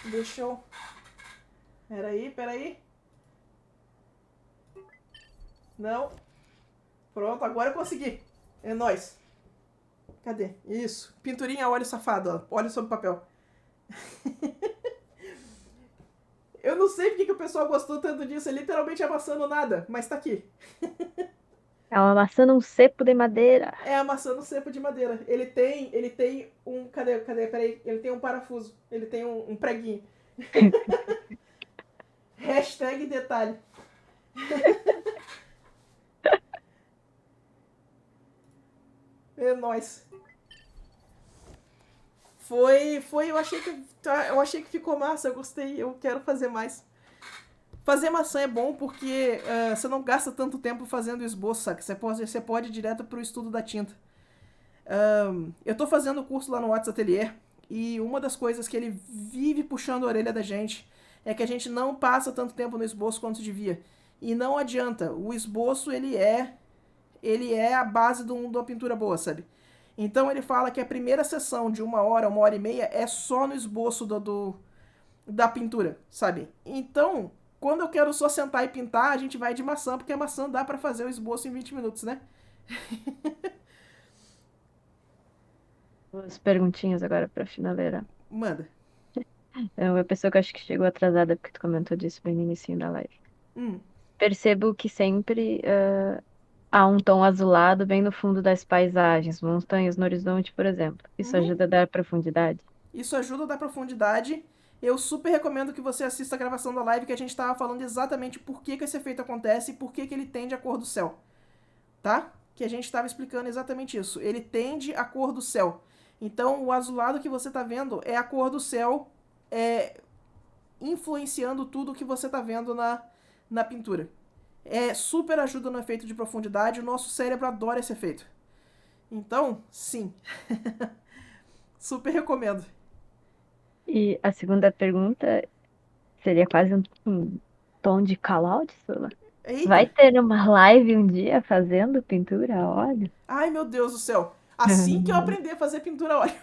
Deixa eu... Pera aí. Não. Pronto, agora eu consegui. É nóis. Cadê? Isso. Pinturinha óleo safado, ó. Óleo sobre papel. Eu não sei porque que o pessoal gostou tanto disso. É literalmente amassando nada, mas tá aqui. É uma maçã num cepo de madeira. É amassando cepo de madeira. Ele tem um... Cadê? Peraí. Ele tem um parafuso. Ele tem um preguinho. Hashtag detalhe. É nóis. Eu achei que ficou massa, eu gostei, eu quero fazer mais. Fazer maçã é bom porque você não gasta tanto tempo fazendo o esboço, sabe? Você pode ir direto pro estudo da tinta. Eu tô fazendo o curso lá no What's Atelier e uma das coisas que ele vive puxando a orelha da gente é que a gente não passa tanto tempo no esboço quanto devia. E não adianta, o esboço ele é a base de uma pintura boa, sabe? Então ele fala que a primeira sessão de 1 hora e meia é só no esboço da pintura, sabe? Então, quando eu quero só sentar e pintar, a gente vai de maçã, porque a maçã dá pra fazer o esboço em 20 minutos, né? As perguntinhas agora pra finaleira. Manda. É uma pessoa que eu acho que chegou atrasada, porque tu comentou disso bem no início da live. Hum. Percebo que sempre há um tom azulado bem no fundo das paisagens, montanhas no horizonte, por exemplo. Isso Uhum. ajuda a dar profundidade? Isso ajuda a dar profundidade. Eu super recomendo que você assista a gravação da live que a gente estava falando exatamente por que esse efeito acontece e por que ele tende à cor do céu. Tá? Que a gente estava explicando exatamente isso. Ele tende à cor do céu. Então, o azulado que você está vendo é a cor do céu influenciando tudo que você está vendo na pintura. Super ajuda no efeito de profundidade. O nosso cérebro adora esse efeito. Então, sim. Super recomendo. E a segunda pergunta seria quase um tom de call-out, Sula. Eita! Vai ter uma live um dia fazendo pintura a óleo? Ai, meu Deus do céu. Assim que eu aprender a fazer pintura a óleo.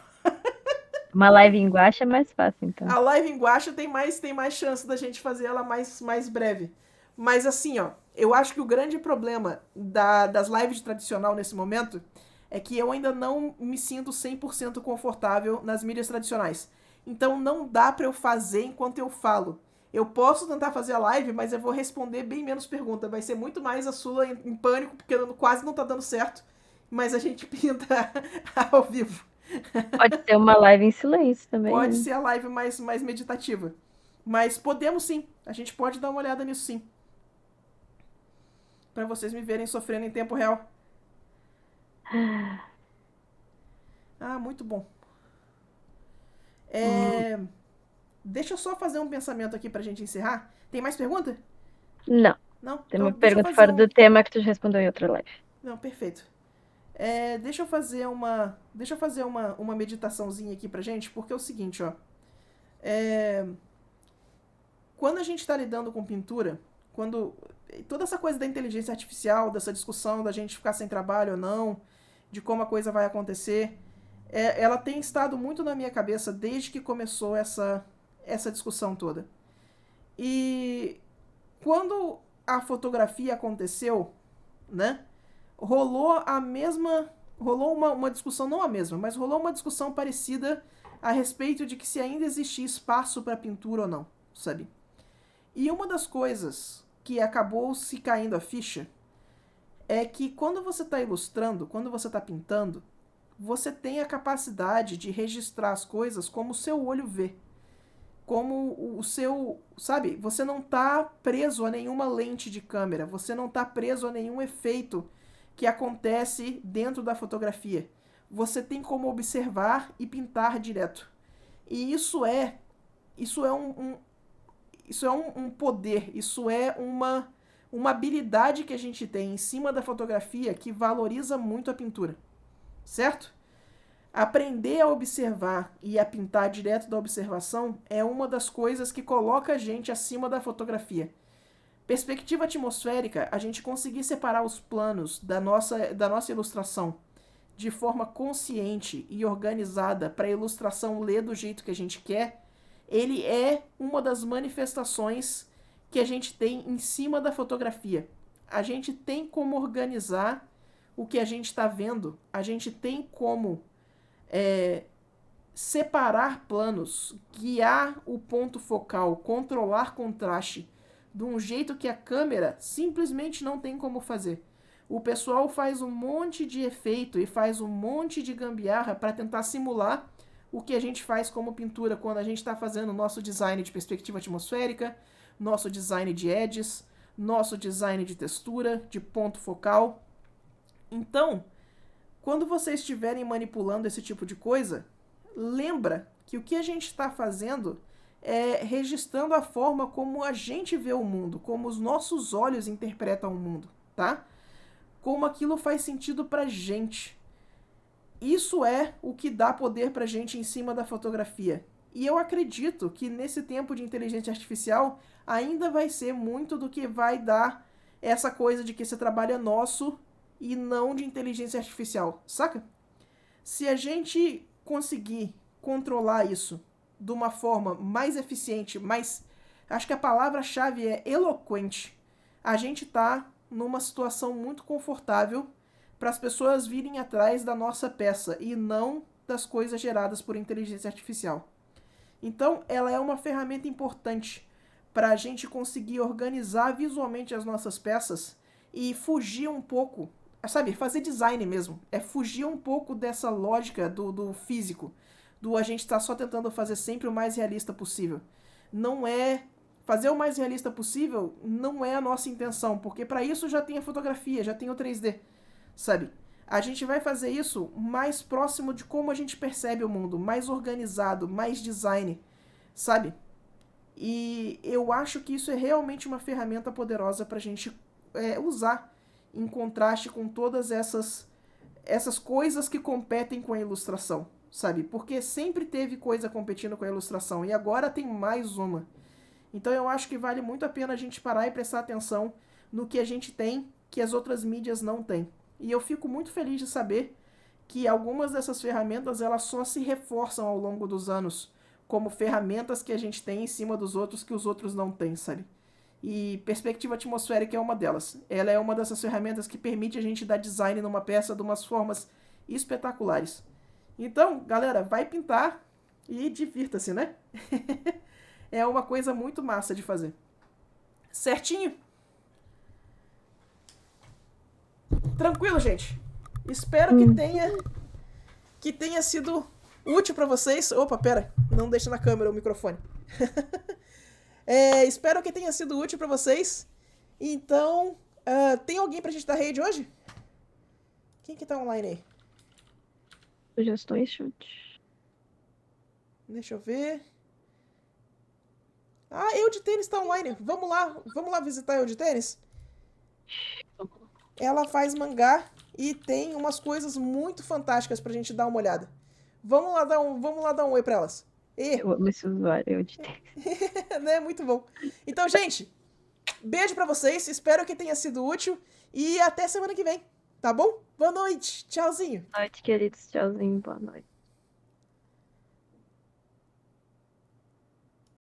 Uma live em guache é mais fácil, então. A live em guacha tem mais chance da gente fazer ela mais breve. Mas assim, ó, eu acho que o grande problema das lives de tradicional nesse momento é que eu ainda não me sinto 100% confortável nas mídias tradicionais. Então não dá pra eu fazer enquanto eu falo. Eu posso tentar fazer a live, mas eu vou responder bem menos pergunta. Vai ser muito mais a Sula em pânico, porque quase não tá dando certo. Mas a gente pinta ao vivo. Pode ser uma live em silêncio também, Pode né? ser a live mais meditativa. Mas podemos sim. A gente pode dar uma olhada nisso sim. Pra vocês me verem sofrendo em tempo real. Ah, muito bom. Hum, Deixa eu só fazer um pensamento aqui pra gente encerrar. Tem mais pergunta? Não. Não? Tem Então uma deixa eu pergunta fazer fora um. do tema que tu já respondeu em outra live. Não, perfeito. Deixa eu fazer uma. Deixa eu fazer uma meditaçãozinha aqui pra gente, porque é o seguinte, ó. É, quando a gente está lidando com pintura, quando toda essa coisa da inteligência artificial, dessa discussão da gente ficar sem trabalho ou não, de como a coisa vai acontecer, ela tem estado muito na minha cabeça desde que começou essa discussão toda. E quando a fotografia aconteceu, né, rolou a mesma, rolou uma discussão, não a mesma, mas rolou uma discussão parecida a respeito de que se ainda existia espaço para pintura ou não, sabe? E uma das coisas que acabou se caindo a ficha é que quando você está ilustrando, quando você está pintando, você tem a capacidade de registrar as coisas como o seu olho vê. Como o seu. Sabe? Você não está preso a nenhuma lente de câmera, você não está preso a nenhum efeito que acontece dentro da fotografia. Você tem como observar e pintar direto. E isso é um poder, isso é uma habilidade que a gente tem em cima da fotografia que valoriza muito a pintura, certo? Aprender a observar e a pintar direto da observação é uma das coisas que coloca a gente acima da fotografia. Perspectiva atmosférica, a gente conseguir separar os planos da nossa ilustração de forma consciente e organizada para a ilustração ler do jeito que a gente quer, ele é uma das manifestações que a gente tem em cima da fotografia. A gente tem como organizar o que a gente está vendo, a gente tem como separar planos, guiar o ponto focal, controlar contraste de um jeito que a câmera simplesmente não tem como fazer. O pessoal faz um monte de efeito e faz um monte de gambiarra para tentar simular o que a gente faz como pintura quando a gente está fazendo nosso design de perspectiva atmosférica, nosso design de edges, nosso design de textura, de ponto focal. Então, quando vocês estiverem manipulando esse tipo de coisa, lembra que o que a gente está fazendo é registrando a forma como a gente vê o mundo, como os nossos olhos interpretam o mundo, tá? Como aquilo faz sentido pra gente. Isso é o que dá poder pra gente em cima da fotografia. E eu acredito que nesse tempo de inteligência artificial ainda vai ser muito do que vai dar essa coisa de que esse trabalho é nosso e não de inteligência artificial, saca? Se a gente conseguir controlar isso de uma forma mais eficiente, mais. Acho que a palavra-chave é eloquente. A gente tá numa situação muito confortável para as pessoas virem atrás da nossa peça e não das coisas geradas por inteligência artificial. Então, ela é uma ferramenta importante para a gente conseguir organizar visualmente as nossas peças e fugir um pouco, sabe, fazer design mesmo. É fugir um pouco dessa lógica do físico, do a gente estar só tentando fazer sempre o mais realista possível. Não é. Fazer o mais realista possível não é a nossa intenção, porque para isso já tem a fotografia, já tem o 3D, sabe? A gente vai fazer isso mais próximo de como a gente percebe o mundo, mais organizado, mais design, sabe? E eu acho que isso é realmente uma ferramenta poderosa para a gente usar em contraste com todas essas coisas que competem com a ilustração, sabe? Porque sempre teve coisa competindo com a ilustração e agora tem mais uma. Então eu acho que vale muito a pena a gente parar e prestar atenção no que a gente tem que as outras mídias não têm. E eu fico muito feliz de saber que algumas dessas ferramentas elas só se reforçam ao longo dos anos como ferramentas que a gente tem em cima dos outros que os outros não têm, sabe? E perspectiva atmosférica é uma delas. Ela é uma dessas ferramentas que permite a gente dar design numa peça de umas formas espetaculares. Então, galera, vai pintar e divirta-se, né? É uma coisa muito massa de fazer. Certinho? Tranquilo, gente. Espero que tenha sido útil para vocês. Opa, pera, não deixa na câmera o microfone. Espero que tenha sido útil para vocês. Então, tem alguém pra gente dar raid hoje? Quem que tá online aí? Eu já estou em chute. Deixa eu ver. Ah, Eu de Tênis tá online. Vamos lá visitar Eu de Tênis? Ela faz mangá e tem umas coisas muito fantásticas pra gente dar uma olhada. Vamos lá dar um oi pra elas. Eu amo esse usuário, eu de Né? Muito bom. Então, gente, beijo pra vocês. Espero que tenha sido útil e até semana que vem. Tá bom? Boa noite. Tchauzinho. Boa noite, queridos. Tchauzinho, boa noite.